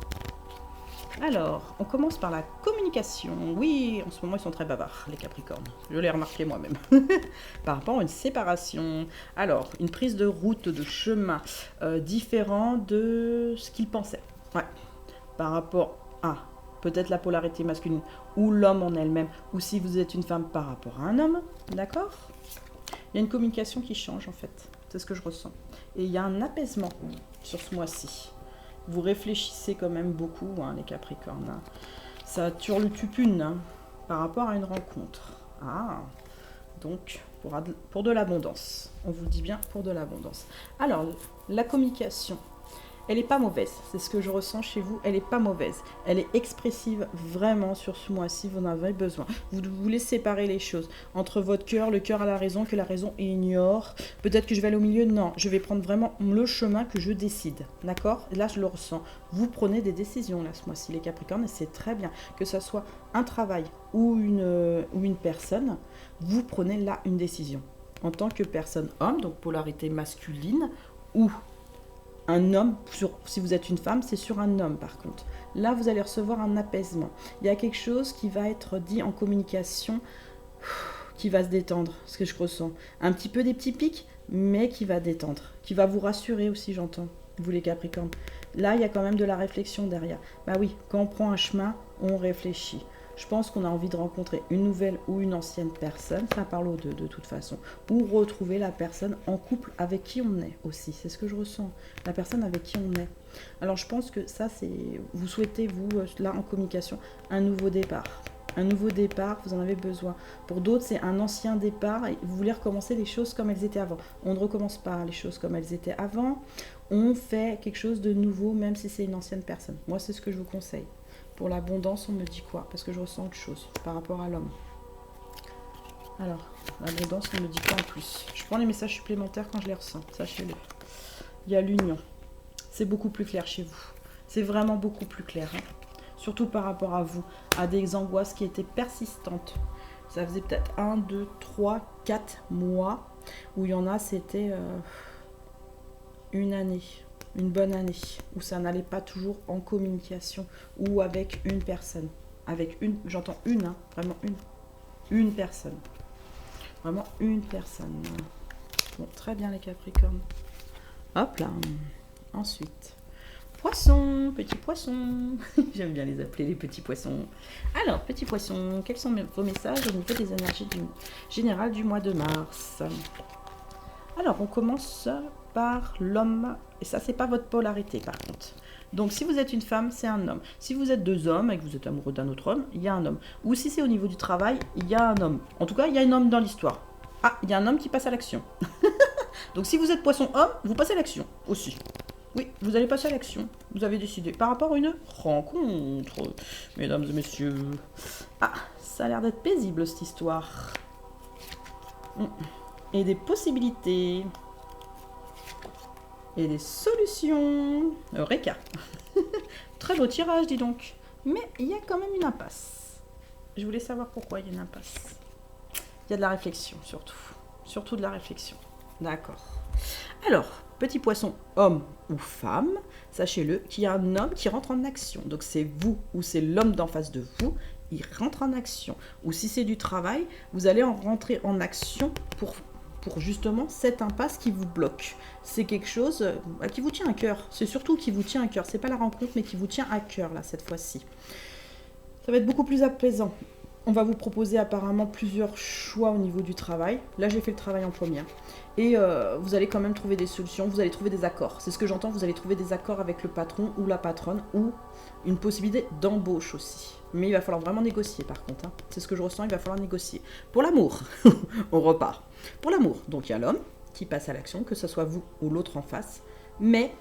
[SPEAKER 1] Alors, on commence par la communication. Oui, en ce moment, ils sont très bavards, les Capricornes. Je l'ai remarqué moi-même. Par rapport à une séparation. Alors, une prise de route, de chemin différent de ce qu'ils pensaient. Ouais. Par rapport à peut-être la polarité masculine ou l'homme en elle-même, ou si vous êtes une femme par rapport à un homme. D'accord? Il y a une communication qui change, en fait. C'est ce que je ressens. Et il y a un apaisement sur ce mois-ci. Vous réfléchissez quand même beaucoup, hein, les Capricornes. Hein. Ça turlutupune hein, par rapport à une rencontre. Ah, donc pour de l'abondance. On vous dit bien pour de l'abondance. Alors, la communication, elle n'est pas mauvaise. C'est ce que je ressens chez vous. Elle n'est pas mauvaise. Elle est expressive vraiment sur ce mois-ci. Vous en avez besoin. Vous voulez séparer les choses. Entre votre cœur, le cœur a la raison, que la raison ignore. Peut-être que je vais aller au milieu. Non, je vais prendre vraiment le chemin que je décide. D'accord? Là, je le ressens. Vous prenez des décisions là ce mois-ci, les Capricornes. Et c'est très bien. Que ce soit un travail ou une personne, vous prenez là une décision. En tant que personne homme, donc polarité masculine, ou un homme, si vous êtes une femme, c'est sur un homme par contre. Là, vous allez recevoir un apaisement. Il y a quelque chose qui va être dit en communication qui va se détendre, ce que je ressens. Un petit peu des petits pics, mais qui va détendre, qui va vous rassurer aussi, j'entends, vous les Capricornes. Là, il y a quand même de la réflexion derrière. Bah oui, quand on prend un chemin, on réfléchit. Je pense qu'on a envie de rencontrer une nouvelle ou une ancienne personne, ça parle aux deux de toute façon, ou retrouver la personne en couple avec qui on est aussi, c'est ce que je ressens, la personne avec qui on est. Alors je pense que ça c'est, vous souhaitez vous, là en communication, un nouveau départ. Un nouveau départ, vous en avez besoin. Pour d'autres, c'est un ancien départ et vous voulez recommencer les choses comme elles étaient avant. On ne recommence pas les choses comme elles étaient avant, on fait quelque chose de nouveau même si c'est une ancienne personne. Moi c'est ce que je vous conseille. Pour l'abondance, on me dit quoi? Parce que je ressens autre chose par rapport à l'homme. Alors, l'abondance, on me dit quoi en plus? Je prends les messages supplémentaires quand je les ressens, sachez-le. Il y a l'union. C'est beaucoup plus clair chez vous. C'est vraiment beaucoup plus clair. Hein. Surtout par rapport à vous, à des angoisses qui étaient persistantes. Ça faisait peut-être 1, 2, 3, 4 mois où il y en a, c'était une année. Une bonne année, où ça n'allait pas toujours en communication, ou avec une personne. Avec une, j'entends une, hein, vraiment une. Une personne. Vraiment une personne. Bon, très bien les Capricornes. Hop là. Ensuite, poissons, petits poissons. J'aime bien les appeler les petits poissons. Alors, petits poissons, quels sont vos messages au niveau des énergies générales du mois de mars? Alors, on commence par l'homme. Et ça, c'est pas votre polarité, par contre. Donc, si vous êtes une femme, c'est un homme. Si vous êtes deux hommes et que vous êtes amoureux d'un autre homme, il y a un homme. Ou si c'est au niveau du travail, il y a un homme. En tout cas, il y a un homme dans l'histoire. Ah, il y a un homme qui passe à l'action. Donc, si vous êtes poisson-homme, vous passez à l'action aussi. Oui, vous allez passer à l'action. Vous avez décidé par rapport à une rencontre, mesdames et messieurs. Ah, ça a l'air d'être paisible, cette histoire. Et des possibilités. Et des solutions. Eureka. Très beau tirage, dis donc. Mais il y a quand même une impasse. Je voulais savoir pourquoi il y a une impasse. Il y a de la réflexion, surtout. Surtout de la réflexion. D'accord. Alors, petit poisson, homme ou femme, sachez-le qu'il y a un homme qui rentre en action. Donc c'est vous ou c'est l'homme d'en face de vous, il rentre en action. Ou si c'est du travail, vous allez en rentrer en action pour justement cette impasse qui vous bloque. C'est quelque chose qui vous tient à cœur. C'est surtout qui vous tient à cœur. C'est pas la rencontre, mais qui vous tient à cœur, là, cette fois-ci. Ça va être beaucoup plus apaisant. On va vous proposer apparemment plusieurs choix au niveau du travail. Là, j'ai fait le travail en première. Et vous allez quand même trouver des solutions, vous allez trouver des accords. C'est ce que j'entends, vous allez trouver des accords avec le patron ou la patronne ou une possibilité d'embauche aussi. Mais il va falloir vraiment négocier par contre. Hein. C'est ce que je ressens, il va falloir négocier. Pour l'amour, on repart. Pour l'amour, donc il y a l'homme qui passe à l'action, que ce soit vous ou l'autre en face. Mais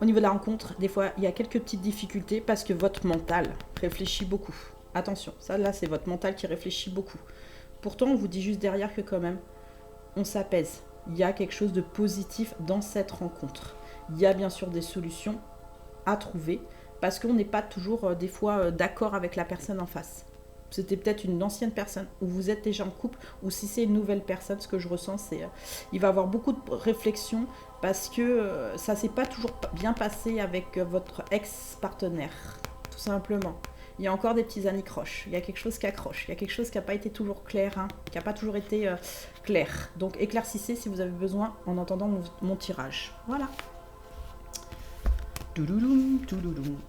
[SPEAKER 1] au niveau de la rencontre, des fois, il y a quelques petites difficultés parce que votre mental réfléchit beaucoup. Attention, ça là, c'est votre mental qui réfléchit beaucoup. Pourtant, on vous dit juste derrière que quand même, on s'apaise. Il y a quelque chose de positif dans cette rencontre. Il y a bien sûr des solutions à trouver parce qu'on n'est pas toujours des fois d'accord avec la personne en face. C'était peut-être une ancienne personne ou vous êtes déjà en couple ou si c'est une nouvelle personne, ce que je ressens, c'est il va y avoir beaucoup de réflexion parce que ça ne s'est pas toujours bien passé avec votre ex-partenaire, tout simplement. Il y a encore des petits anicroches, il y a quelque chose qui accroche, il y a quelque chose qui n'a pas été toujours clair, hein, qui n'a pas toujours été clair. Donc éclaircissez si vous avez besoin en entendant mon tirage. Voilà.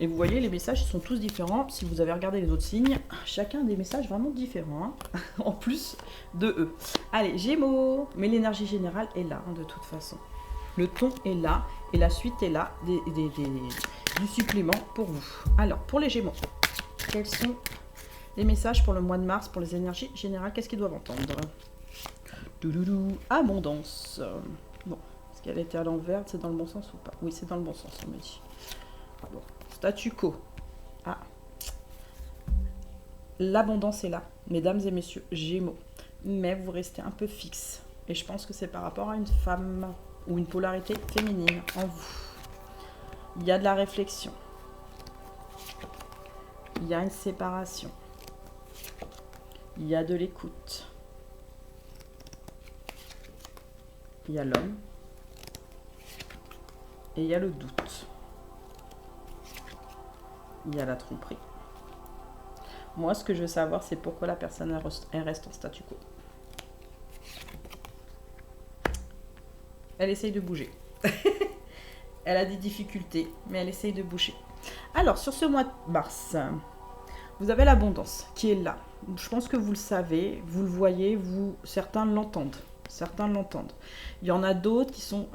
[SPEAKER 1] Et vous voyez, les messages sont tous différents. Si vous avez regardé les autres signes, chacun a des messages vraiment différents, hein, en plus de eux. Allez, Gémeaux. Mais l'énergie générale est là, hein, de toute façon. Le ton est là, et la suite est là, du supplément pour vous. Alors, pour les Gémeaux. Quels sont les messages pour le mois de mars, pour les énergies générales? Qu'est-ce qu'ils doivent entendre? Abondance. Bon, est-ce qu'elle était à l'envers? C'est dans le bon sens ou pas? Oui, c'est dans le bon sens, on me dit. Bon. Statu quo. Ah. L'abondance est là, mesdames et messieurs, Gémeaux. Mais vous restez un peu fixe. Et je pense que c'est par rapport à une femme ou une polarité féminine en vous. Il y a de la réflexion. Il y a une séparation. Il y a de l'écoute. Il y a l'homme. Et il y a le doute. Il y a la tromperie. Moi, ce que je veux savoir, c'est pourquoi la personne elle reste en statu quo. Elle essaye de bouger. Elle a des difficultés, mais elle essaye de bouger. Alors, sur ce mois de mars, vous avez l'abondance qui est là. Je pense que vous le savez, vous le voyez, certains l'entendent. Certains l'entendent. Il y en a d'autres qui sont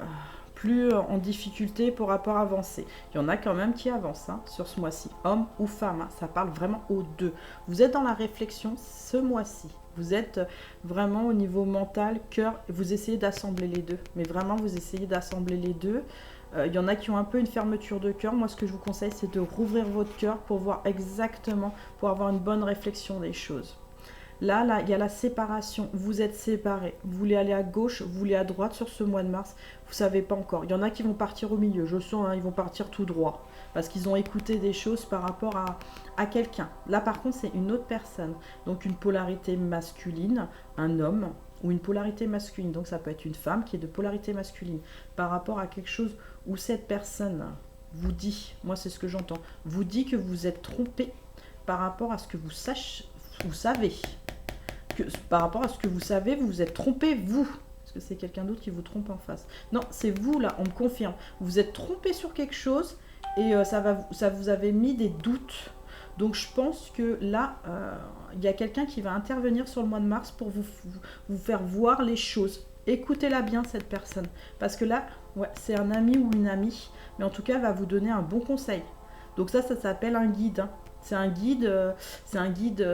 [SPEAKER 1] plus en difficulté pour rapport avancer. Il y en a quand même qui avancent sur ce mois-ci, homme ou femme. Ça parle vraiment aux deux. Vous êtes dans la réflexion ce mois-ci. Vous êtes vraiment au niveau mental, cœur, vous essayez d'assembler les deux. Mais vraiment, vous essayez d'assembler les deux. Il y en a qui ont un peu une fermeture de cœur. Moi, ce que je vous conseille, c'est de rouvrir votre cœur pour voir exactement, pour avoir une bonne réflexion des choses. Là, il y a la séparation. Vous êtes séparés. Vous voulez aller à gauche, vous voulez à droite sur ce mois de mars. Vous ne savez pas encore. Il y en a qui vont partir au milieu. Je sens, ils vont partir tout droit. Parce qu'ils ont écouté des choses par rapport à quelqu'un. Là, par contre, c'est une autre personne. Donc, une polarité masculine, un homme, ou une polarité masculine. Donc, ça peut être une femme qui est de polarité masculine. Par rapport à quelque chose où cette personne vous dit, moi, c'est ce que j'entends, vous dit que vous êtes trompé par rapport à ce que vous savez. Par rapport à ce que vous savez, vous vous êtes trompé, vous. Parce que c'est quelqu'un d'autre qui vous trompe en face. Non, c'est vous là, on me confirme. Vous êtes trompé sur quelque chose et ça vous avait mis des doutes. Donc je pense que là, il y a quelqu'un qui va intervenir sur le mois de mars pour vous faire voir les choses. Écoutez-la bien, cette personne. Parce que là, ouais, c'est un ami ou une amie, mais en tout cas, elle va vous donner un bon conseil. Donc ça s'appelle un guide. Hein. C'est un guide,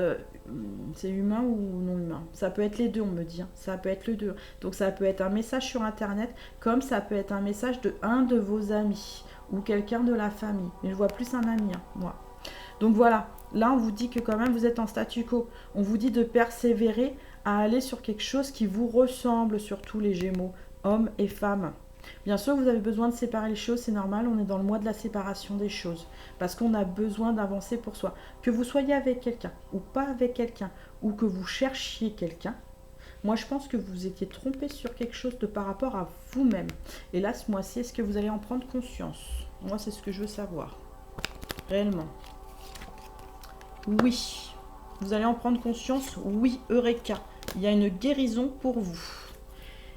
[SPEAKER 1] c'est humain ou non humain. Ça peut être les deux, on me dit. Hein. Ça peut être les deux. Donc ça peut être un message sur Internet, comme ça peut être un message de un de vos amis ou quelqu'un de la famille. Mais je vois plus un ami, hein, moi. Donc voilà, là on vous dit que quand même vous êtes en statu quo. On vous dit de persévérer à aller sur quelque chose qui vous ressemble, surtout les Gémeaux, hommes et femmes. Bien sûr, vous avez besoin de séparer les choses, c'est normal, on est dans le mois de la séparation des choses. Parce qu'on a besoin d'avancer pour soi. Que vous soyez avec quelqu'un ou pas avec quelqu'un, ou que vous cherchiez quelqu'un, moi je pense que vous étiez trompé sur quelque chose de par rapport à vous-même. Et là, ce mois-ci, est-ce que vous allez en prendre conscience? Moi, c'est ce que je veux savoir. Réellement. Oui. Vous allez en prendre conscience? Oui, Eureka. Il y a une guérison pour vous.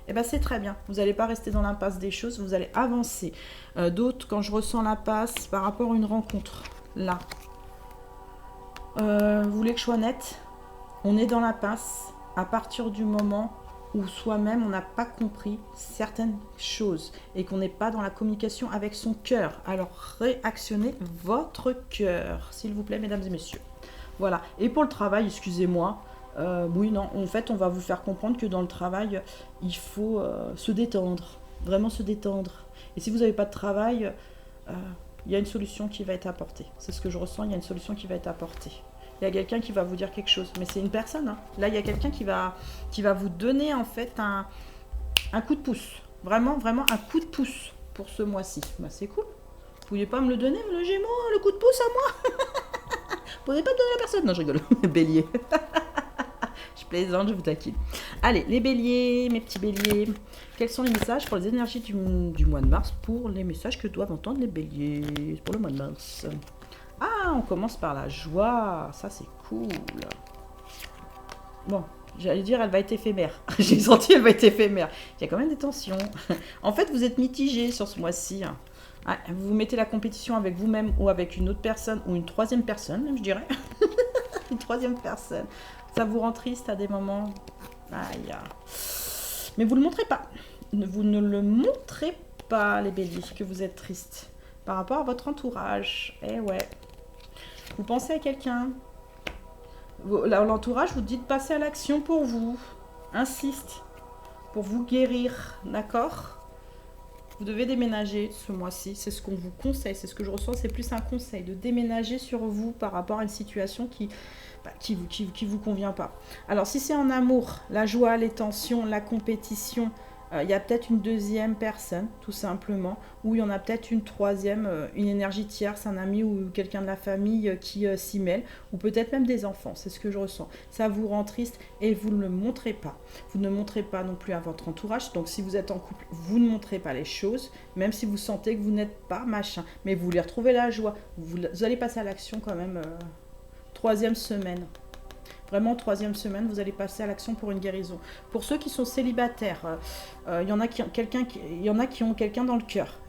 [SPEAKER 1] Eh bien, c'est très bien. Vous n'allez pas rester dans l'impasse des choses, vous allez avancer. D'autres, quand je ressens l'impasse par rapport à une rencontre, là. Vous voulez que je sois nette? On est dans l'impasse à partir du moment où soi-même, on n'a pas compris certaines choses et qu'on n'est pas dans la communication avec son cœur. Alors, réactionnez votre cœur, s'il vous plaît, mesdames et messieurs. Voilà. Et pour le travail, excusez-moi, oui, non, en fait, on va vous faire comprendre que dans le travail, il faut se détendre, vraiment se détendre. Et si vous n'avez pas de travail, il y a une solution qui va être apportée. C'est ce que je ressens, il y a une solution qui va être apportée. Il y a quelqu'un qui va vous dire quelque chose, mais c'est une personne. Hein. Là, il y a quelqu'un qui va vous donner en fait un coup de pouce. Vraiment, vraiment un coup de pouce pour ce mois-ci. Bah, c'est cool. Vous pouviez pas me le donner, le Gémeaux, le coup de pouce à moi? Vous pouvez pas me donner à personne? Non, je rigole. Bélier. Je plaisante, je vous taquine. Allez, les béliers, mes petits béliers. Quels sont les messages pour les énergies du mois de mars? Pour les messages que doivent entendre les béliers pour le mois de mars. Ah, on commence par la joie. Ça, c'est cool. Bon, j'allais dire, elle va être éphémère. J'ai senti, elle va être éphémère. Il y a quand même des tensions. En fait, vous êtes mitigé sur ce mois-ci. Ah, vous mettez la compétition avec vous-même ou avec une autre personne ou une troisième personne, même je dirais. Une troisième personne. Ça vous rend triste à des moments. Aïe. Mais vous ne le montrez pas. Vous ne le montrez pas, les béliers, que vous êtes triste par rapport à votre entourage. Eh ouais. Vous pensez à quelqu'un. L'entourage vous dit de passer à l'action pour vous. Insiste. Pour vous guérir. D'accord ? Vous devez déménager ce mois-ci. C'est ce qu'on vous conseille. C'est ce que je ressens. C'est plus un conseil de déménager sur vous par rapport à une situation qui vous convient pas. Alors, si c'est en amour, la joie, les tensions, la compétition, il y a peut-être une deuxième personne, tout simplement, ou il y en a peut-être une troisième, une énergie tierce, un ami ou quelqu'un de la famille qui s'y mêle, ou peut-être même des enfants, c'est ce que je ressens. Ça vous rend triste et vous ne le montrez pas. Vous ne montrez pas non plus à votre entourage, donc si vous êtes en couple, vous ne montrez pas les choses, même si vous sentez que vous n'êtes pas machin, mais vous voulez retrouver la joie, vous allez passer à l'action quand même, troisième semaine. Vraiment, troisième semaine, vous allez passer à l'action pour une guérison. Pour ceux qui sont célibataires, il y en a qui ont quelqu'un dans le cœur.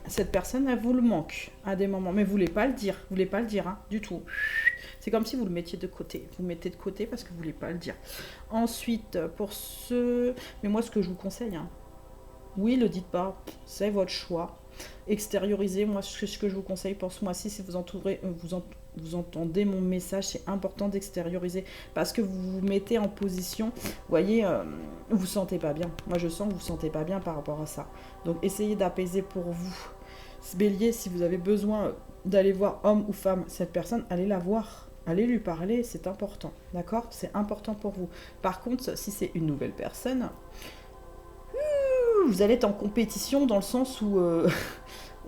[SPEAKER 1] Cette personne, elle vous le manque à des moments. Mais vous ne voulez pas le dire. Vous ne voulez pas le dire, hein, du tout. C'est comme si vous le mettiez de côté. Vous le mettez de côté parce que vous ne voulez pas le dire. Ensuite, pour ceux... Mais moi, ce que je vous conseille, hein, oui, ne le dites pas. C'est votre choix. Extériorisez. Moi, ce que je vous conseille pour ce mois-ci, si vous entendez mon message, c'est important d'extérioriser parce que vous vous mettez en position, vous voyez, vous vous sentez pas bien. Moi, je sens que vous vous sentez pas bien par rapport à ça. Donc, essayez d'apaiser pour vous. Ce bélier, si vous avez besoin d'aller voir homme ou femme cette personne, allez la voir. Allez lui parler, c'est important. D'accord? C'est important pour vous. Par contre, si c'est une nouvelle personne, vous allez être en compétition dans le sens où...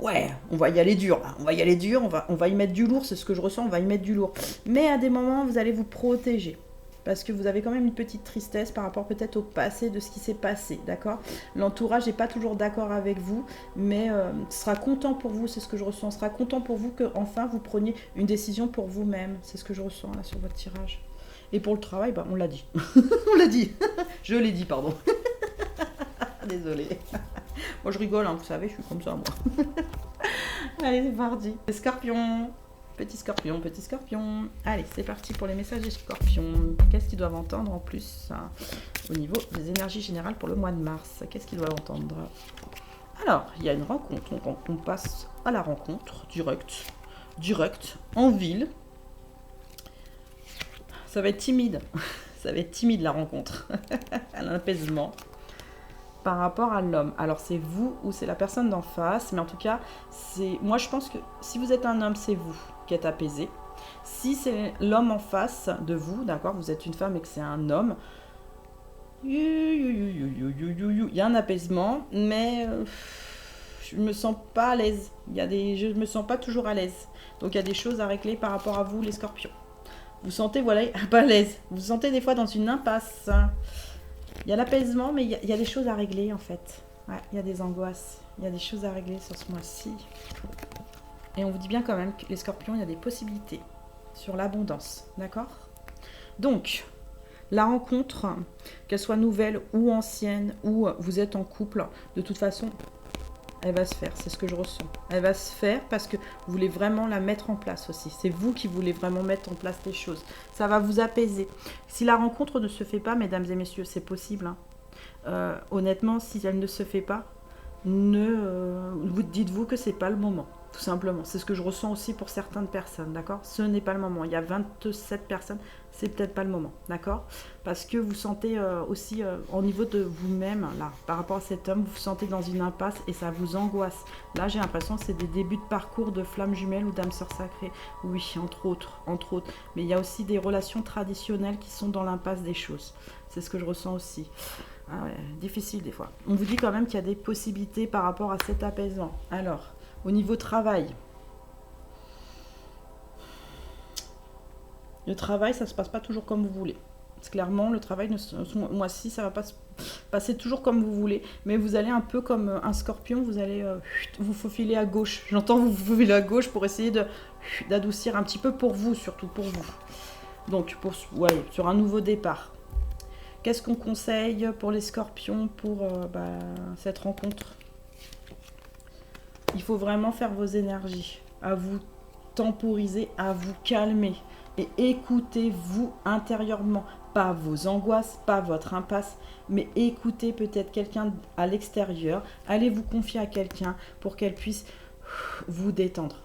[SPEAKER 1] Ouais, on va y aller dur, là. On va y aller dur, on va y mettre du lourd, c'est ce que je ressens, on va y mettre du lourd. Mais à des moments, vous allez vous protéger. Parce que vous avez quand même une petite tristesse par rapport peut-être au passé de ce qui s'est passé, d'accord? L'entourage n'est pas toujours d'accord avec vous, mais sera content pour vous, c'est ce que je ressens. Sera content pour vous qu'enfin vous preniez une décision pour vous-même. C'est ce que je ressens là sur votre tirage. Et pour le travail, bah, on l'a dit. On l'a dit. Je l'ai dit, pardon. Désolée. Moi, je rigole, hein, vous savez, je suis comme ça, moi. Allez, c'est parti. Les scorpions. Petit scorpion, petit scorpion. Allez, c'est parti pour les messages des scorpions. Qu'est-ce qu'ils doivent entendre en plus au niveau des énergies générales pour le mois de mars? Qu'est-ce qu'ils doivent entendre? Alors, il y a une rencontre. On passe à la rencontre, direct, en ville. Ça va être timide. Ça va être timide la rencontre. Un apaisement. Par rapport à l'homme. Alors c'est vous ou c'est la personne d'en face, mais en tout cas, moi je pense que si vous êtes un homme, c'est vous qui êtes apaisé. Si c'est l'homme en face de vous, d'accord, vous êtes une femme et que c'est un homme, il y a un apaisement, mais je me sens pas à l'aise. Je me sens pas toujours à l'aise. Donc il y a des choses à régler par rapport à vous, les scorpions. Vous sentez, voilà, pas à l'aise. Vous vous sentez des fois dans une impasse. Il y a l'apaisement, mais il y a des choses à régler en fait. Ouais, il y a des angoisses. Il y a des choses à régler sur ce mois-ci. Et on vous dit bien quand même que les scorpions, il y a des possibilités sur l'abondance. D'accord? Donc, la rencontre, qu'elle soit nouvelle ou ancienne, ou vous êtes en couple, de toute façon, elle va se faire. C'est ce que je ressens. Elle va se faire parce que vous voulez vraiment la mettre en place aussi. C'est vous qui voulez vraiment mettre en place les choses. Ça va vous apaiser. Si la rencontre ne se fait pas, mesdames et messieurs, c'est possible. Hein. Honnêtement, si elle ne se fait pas, dites-vous que c'est pas le moment. Tout simplement. C'est ce que je ressens aussi pour certaines personnes, d'accord? Ce n'est pas le moment. Il y a 27 personnes, c'est peut-être pas le moment, d'accord? Parce que vous sentez aussi, au niveau de vous-même, là, par rapport à cet homme, vous vous sentez dans une impasse et ça vous angoisse. Là, j'ai l'impression que c'est des débuts de parcours de flammes jumelles ou d'âmes sœurs sacrées. Oui, entre autres. Mais il y a aussi des relations traditionnelles qui sont dans l'impasse des choses. C'est ce que je ressens aussi. Ah ouais, difficile des fois. On vous dit quand même qu'il y a des possibilités par rapport à cet apaisement. Alors, au niveau travail. Le travail, ça ne se passe pas toujours comme vous voulez. Parce que clairement, le travail, ce mois-ci, ça ne va pas se passer toujours comme vous voulez. Mais vous allez un peu comme un scorpion, vous allez vous faufiler à gauche. J'entends vous faufiler à gauche pour essayer d'adoucir un petit peu pour vous, surtout pour vous. Donc, sur un nouveau départ. Qu'est-ce qu'on conseille pour les scorpions pour cette rencontre? Il faut vraiment faire vos énergies, à vous temporiser, à vous calmer et écoutez-vous intérieurement. Pas vos angoisses, pas votre impasse, mais écoutez peut-être quelqu'un à l'extérieur. Allez vous confier à quelqu'un pour qu'elle puisse vous détendre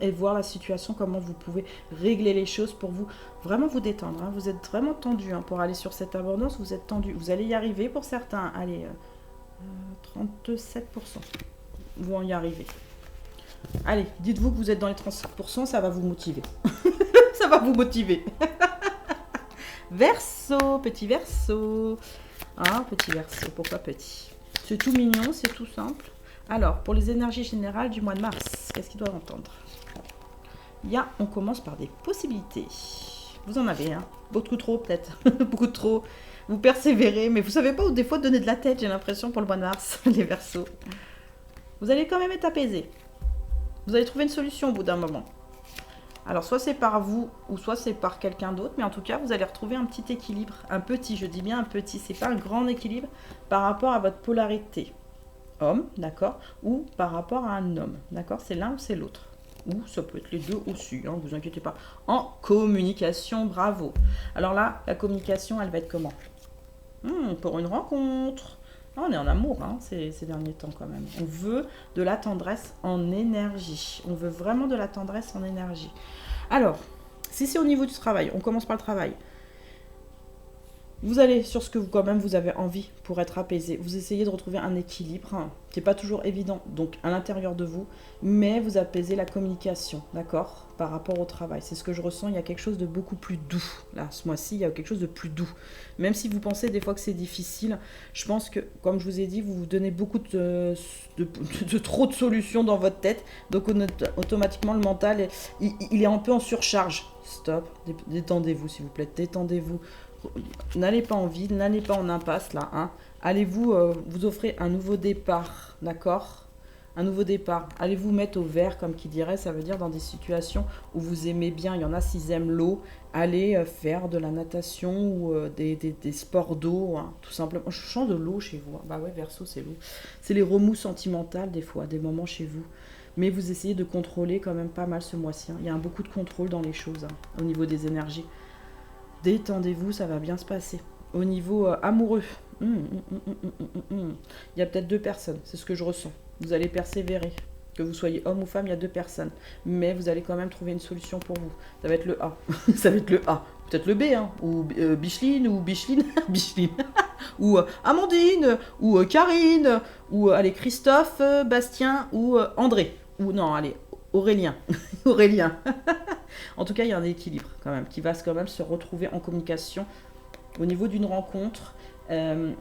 [SPEAKER 1] et voir la situation, comment vous pouvez régler les choses pour vous, vraiment vous détendre. Hein. Vous êtes vraiment tendu pour aller sur cette abondance, vous êtes tendu. Vous allez y arriver pour certains. Allez, 37%. Vont y arriver. Allez, dites-vous que vous êtes dans les 37%, ça va vous motiver. Ça va vous motiver. Verseau, petit Verseau. Hein, petit Verseau, pourquoi petit? C'est tout mignon, c'est tout simple. Alors, pour les énergies générales du mois de mars, qu'est-ce qu'ils doivent entendre? On commence par des possibilités. Vous en avez, hein? Beaucoup trop peut-être. Beaucoup trop. Vous persévérez, mais vous savez pas où des fois donner de la tête, j'ai l'impression, pour le mois de mars, les Verseaux. Vous allez quand même être apaisé. Vous allez trouver une solution au bout d'un moment. Alors, soit c'est par vous, ou soit c'est par quelqu'un d'autre, mais en tout cas, vous allez retrouver un petit équilibre. Un petit, je dis bien un petit, c'est pas un grand équilibre par rapport à votre polarité. Homme, d'accord, ou par rapport à un homme, d'accord, c'est l'un ou c'est l'autre. Ou ça peut être les deux aussi, hein, vous inquiétez pas. En communication, bravo. Alors là, la communication, elle va être comment? Pour une rencontre. On est en amour ces derniers temps quand même. On veut de la tendresse en énergie. On veut vraiment de la tendresse en énergie. Alors, si c'est au niveau du travail, on commence par le travail. Vous allez sur ce que vous avez envie pour être apaisé. Vous essayez de retrouver un équilibre. C'est pas toujours évident, donc à l'intérieur de vous, mais vous apaisez la communication, d'accord, par rapport au travail. C'est ce que je ressens, il y a quelque chose de beaucoup plus doux. Là, ce mois-ci, il y a quelque chose de plus doux. Même si vous pensez des fois que c'est difficile, je pense que, comme je vous ai dit, vous vous donnez beaucoup de trop de solutions dans votre tête, donc automatiquement le mental, il est un peu en surcharge. Stop, détendez-vous s'il vous plaît, détendez-vous. N'allez pas en vide, n'allez pas en impasse là. Allez-vous vous offrir un nouveau départ, d'accord? un nouveau départ. Allez vous mettre au vert, comme qui dirait, ça veut dire dans des situations où vous aimez bien. Il y en a, s'ils aiment l'eau, allez faire de la natation ou des sports d'eau, hein, tout simplement. Je chante de l'eau chez vous. Hein. Bah ouais, Verseau, c'est l'eau. C'est les remous sentimentales, des fois, des moments chez vous. Mais vous essayez de contrôler quand même pas mal ce mois-ci. Hein. Il y a beaucoup de contrôle dans les choses, hein, au niveau des énergies. Détendez-vous, ça va bien se passer. Au niveau amoureux, il y a peut-être deux personnes, c'est ce que je ressens. Vous allez persévérer. Que vous soyez homme ou femme, il y a deux personnes. Mais vous allez quand même trouver une solution pour vous. Ça va être le A. Ça va être le A. Peut-être le B, hein. Ou Bicheline, ou Bicheline. Bicheline. Ou Amandine, ou Karine, ou allez, Christophe, Bastien, ou André. Ou non, allez, Aurélien. Aurélien. En tout cas, il y a un équilibre quand même, qui va quand même se retrouver en communication. Au niveau d'une rencontre, elle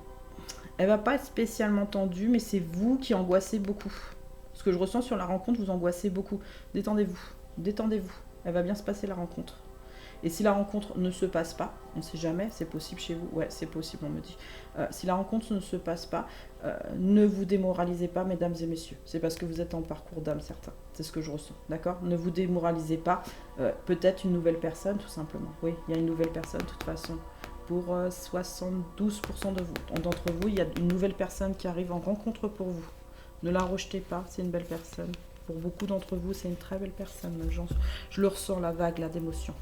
[SPEAKER 1] va pas être spécialement tendue, mais c'est vous qui angoissez beaucoup. Ce que je ressens sur la rencontre, vous angoissez beaucoup. Détendez-vous, détendez-vous. Elle va bien se passer la rencontre. Et si la rencontre ne se passe pas, on ne sait jamais, c'est possible chez vous. Ouais, c'est possible, on me dit. Si la rencontre ne se passe pas, ne vous démoralisez pas, mesdames et messieurs. C'est parce que vous êtes en parcours d'âme, certains. C'est ce que je ressens, d'accord? Ne vous démoralisez pas. Peut-être une nouvelle personne, tout simplement. Oui, il y a une nouvelle personne, de toute façon. Pour 72% de vous. D'entre vous, il y a une nouvelle personne qui arrive en rencontre pour vous. Ne la rejetez pas, c'est une belle personne. Pour beaucoup d'entre vous, c'est une très belle personne. Je le ressens, la vague là d'émotion.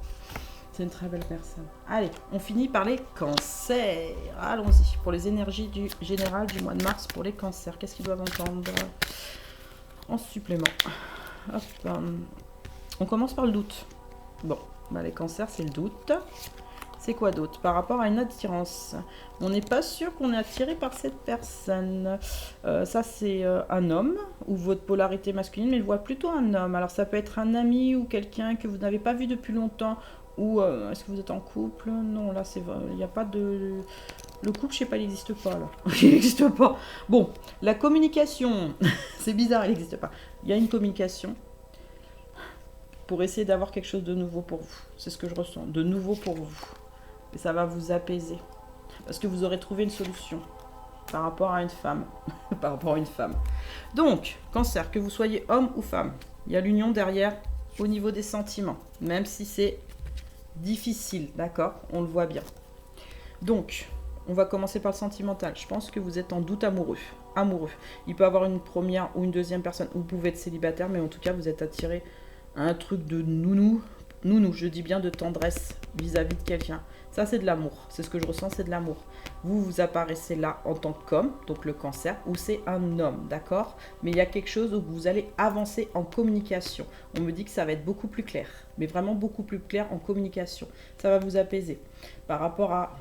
[SPEAKER 1] C'est une très belle personne. Allez, on finit par les cancers. Allons-y. Pour les énergies générales du mois de mars, pour les cancers, qu'est-ce qu'ils doivent entendre en supplément? Hop, on commence par le doute. Bon, bah les cancers, c'est le doute. C'est quoi d'autre? Par rapport à une attirance. On n'est pas sûr qu'on est attiré par cette personne. Ça, c'est un homme, ou votre polarité masculine, mais je vois plutôt un homme. Alors, ça peut être un ami ou quelqu'un que vous n'avez pas vu depuis longtemps. Ou est-ce que vous êtes en couple? Non, là, il n'y a pas de... Le couple, je sais pas, il n'existe pas, là. Il n'existe pas. Bon, la communication. C'est bizarre, il n'existe pas. Il y a une communication pour essayer d'avoir quelque chose de nouveau pour vous. C'est ce que je ressens. De nouveau pour vous. Et ça va vous apaiser. Parce que vous aurez trouvé une solution par rapport à une femme. Par rapport à une femme. Donc, cancer, que vous soyez homme ou femme, il y a l'union derrière au niveau des sentiments. Même si c'est difficile, d'accord? On le voit bien. Donc, on va commencer par le sentimental. Je pense que vous êtes en doute amoureux. Amoureux. Il peut y avoir une première ou une deuxième personne. Vous pouvez être célibataire, mais en tout cas, vous êtes attiré à un truc de nounou. Nounou, je dis bien de tendresse vis-à-vis de quelqu'un. Ça, c'est de l'amour. C'est ce que je ressens, c'est de l'amour. Vous apparaissez là en tant qu'homme, donc le cancer, ou c'est un homme, d'accord? Mais il y a quelque chose où vous allez avancer en communication. On me dit que ça va être beaucoup plus clair, mais vraiment beaucoup plus clair en communication. Ça va vous apaiser par rapport à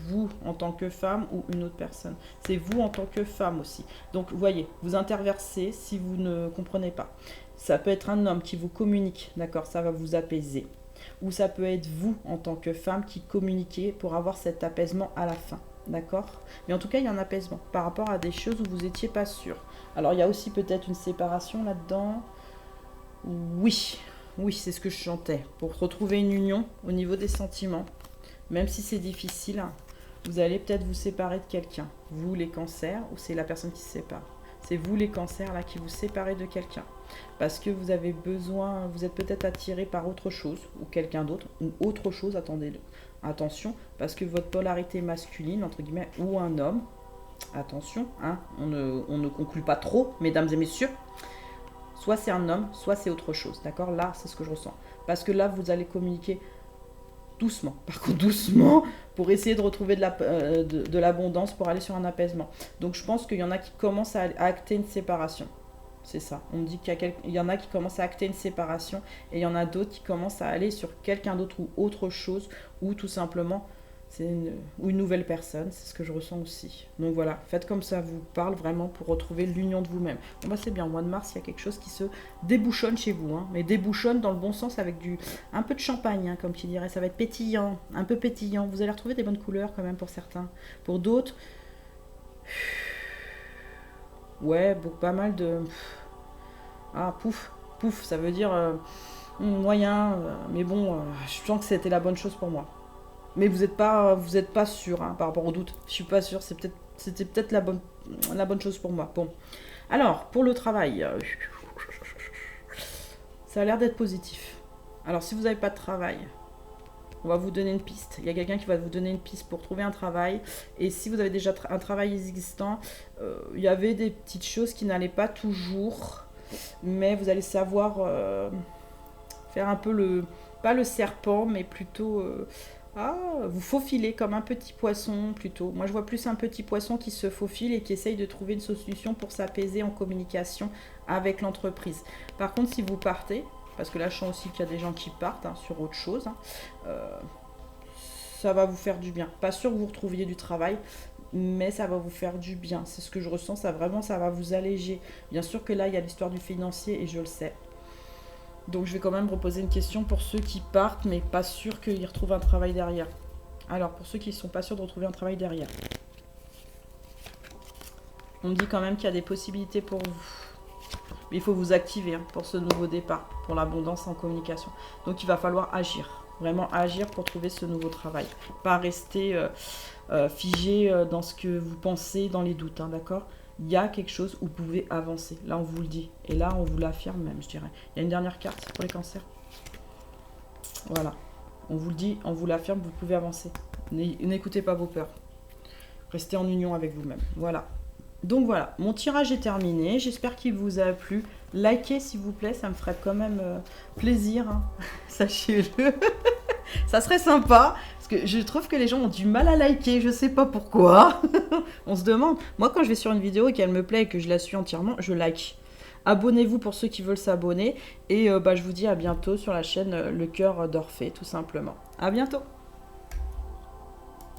[SPEAKER 1] vous en tant que femme ou une autre personne. C'est vous en tant que femme aussi. Donc, vous voyez, vous interversez si vous ne comprenez pas. Ça peut être un homme qui vous communique, d'accord? Ça va vous apaiser. Ou ça peut être vous en tant que femme qui communiquez pour avoir cet apaisement à la fin, d'accord? Mais en tout cas, il y a un apaisement par rapport à des choses où vous n'étiez pas sûr. Alors, il y a aussi peut-être une séparation là-dedans. Oui, oui, c'est ce que je chantais. Pour retrouver une union au niveau des sentiments, même si c'est difficile, vous allez peut-être vous séparer de quelqu'un. Vous, les cancers, ou c'est la personne qui se sépare? C'est vous, les cancers, là, qui vous séparez de quelqu'un. Parce que vous avez besoin, vous êtes peut-être attiré par autre chose, ou quelqu'un d'autre, ou autre chose, attendez-le. Attention, parce que votre polarité masculine, entre guillemets, ou un homme, attention, hein, on ne conclut pas trop, mesdames et messieurs, soit c'est un homme, soit c'est autre chose, d'accord? Là, c'est ce que je ressens. Parce que là, vous allez communiquer doucement, par contre doucement, pour essayer de retrouver de l'abondance, pour aller sur un apaisement. Donc je pense qu'il y en a qui commencent à acter une séparation. C'est ça. On me dit qu'il y en a qui commencent à acter une séparation et il y en a d'autres qui commencent à aller sur quelqu'un d'autre ou autre chose, ou tout simplement c'est une nouvelle personne. C'est ce que je ressens aussi. Donc voilà, faites comme ça vous parle vraiment pour retrouver l'union de vous-même. Bon bah c'est bien, au mois de mars, il y a quelque chose qui se débouchonne chez vous, hein, mais débouchonne dans le bon sens avec un peu de champagne, hein, comme tu dirais. Ça va être pétillant, un peu pétillant. Vous allez retrouver des bonnes couleurs quand même pour certains. Pour d'autres, ouais, pas mal de... Ah, pouf, pouf, ça veut dire moyen, mais bon, je sens que c'était la bonne chose pour moi. Mais vous n'êtes pas sûr hein, par rapport au doute. Je suis pas sûre, c'était peut-être la bonne chose pour moi. Bon. Alors, pour le travail, ça a l'air d'être positif. Alors, si vous n'avez pas de travail, on va vous donner une piste. Il y a quelqu'un qui va vous donner une piste pour trouver un travail. Et si vous avez déjà un travail existant, il y avait des petites choses qui n'allaient pas toujours. Mais vous allez savoir faire un peu pas le serpent, mais plutôt vous faufiler comme un petit poisson plutôt. Moi je vois plus un petit poisson qui se faufile et qui essaye de trouver une solution pour s'apaiser en communication avec l'entreprise. Par contre si vous partez, parce que là je sens aussi qu'il y a des gens qui partent hein, sur autre chose, ça va vous faire du bien. Pas sûr que vous retrouviez du travail, mais ça va vous faire du bien. C'est ce que je ressens, ça va vous alléger. Bien sûr que là il y a l'histoire du financier et je le sais. Donc je vais quand même reposer une question pour ceux qui partent, mais pas sûr qu'ils retrouvent un travail derrière. Alors, pour ceux qui ne sont pas sûrs de retrouver un travail derrière. On me dit quand même qu'il y a des possibilités pour vous. Mais il faut vous activer hein, pour ce nouveau départ, pour l'abondance en communication. Donc il va falloir agir, vraiment agir pour trouver ce nouveau travail. Pas rester figé dans ce que vous pensez, dans les doutes, hein, d'accord ? Il y a quelque chose où vous pouvez avancer. Là, on vous le dit. Et là, on vous l'affirme même, je dirais. Il y a une dernière carte pour les cancers. Voilà. On vous le dit, on vous l'affirme, vous pouvez avancer. N'écoutez pas vos peurs. Restez en union avec vous-même. Voilà. Donc voilà, mon tirage est terminé. J'espère qu'il vous a plu. Likez s'il vous plaît, ça me ferait quand même plaisir. Hein. Sachez-le. Ça serait sympa. Parce que je trouve que les gens ont du mal à liker. Je sais pas pourquoi. On se demande. Moi, quand je vais sur une vidéo et qu'elle me plaît et que je la suis entièrement, je like. Abonnez-vous pour ceux qui veulent s'abonner. Et je vous dis à bientôt sur la chaîne Le Cœur d'Orphée, tout simplement. À bientôt.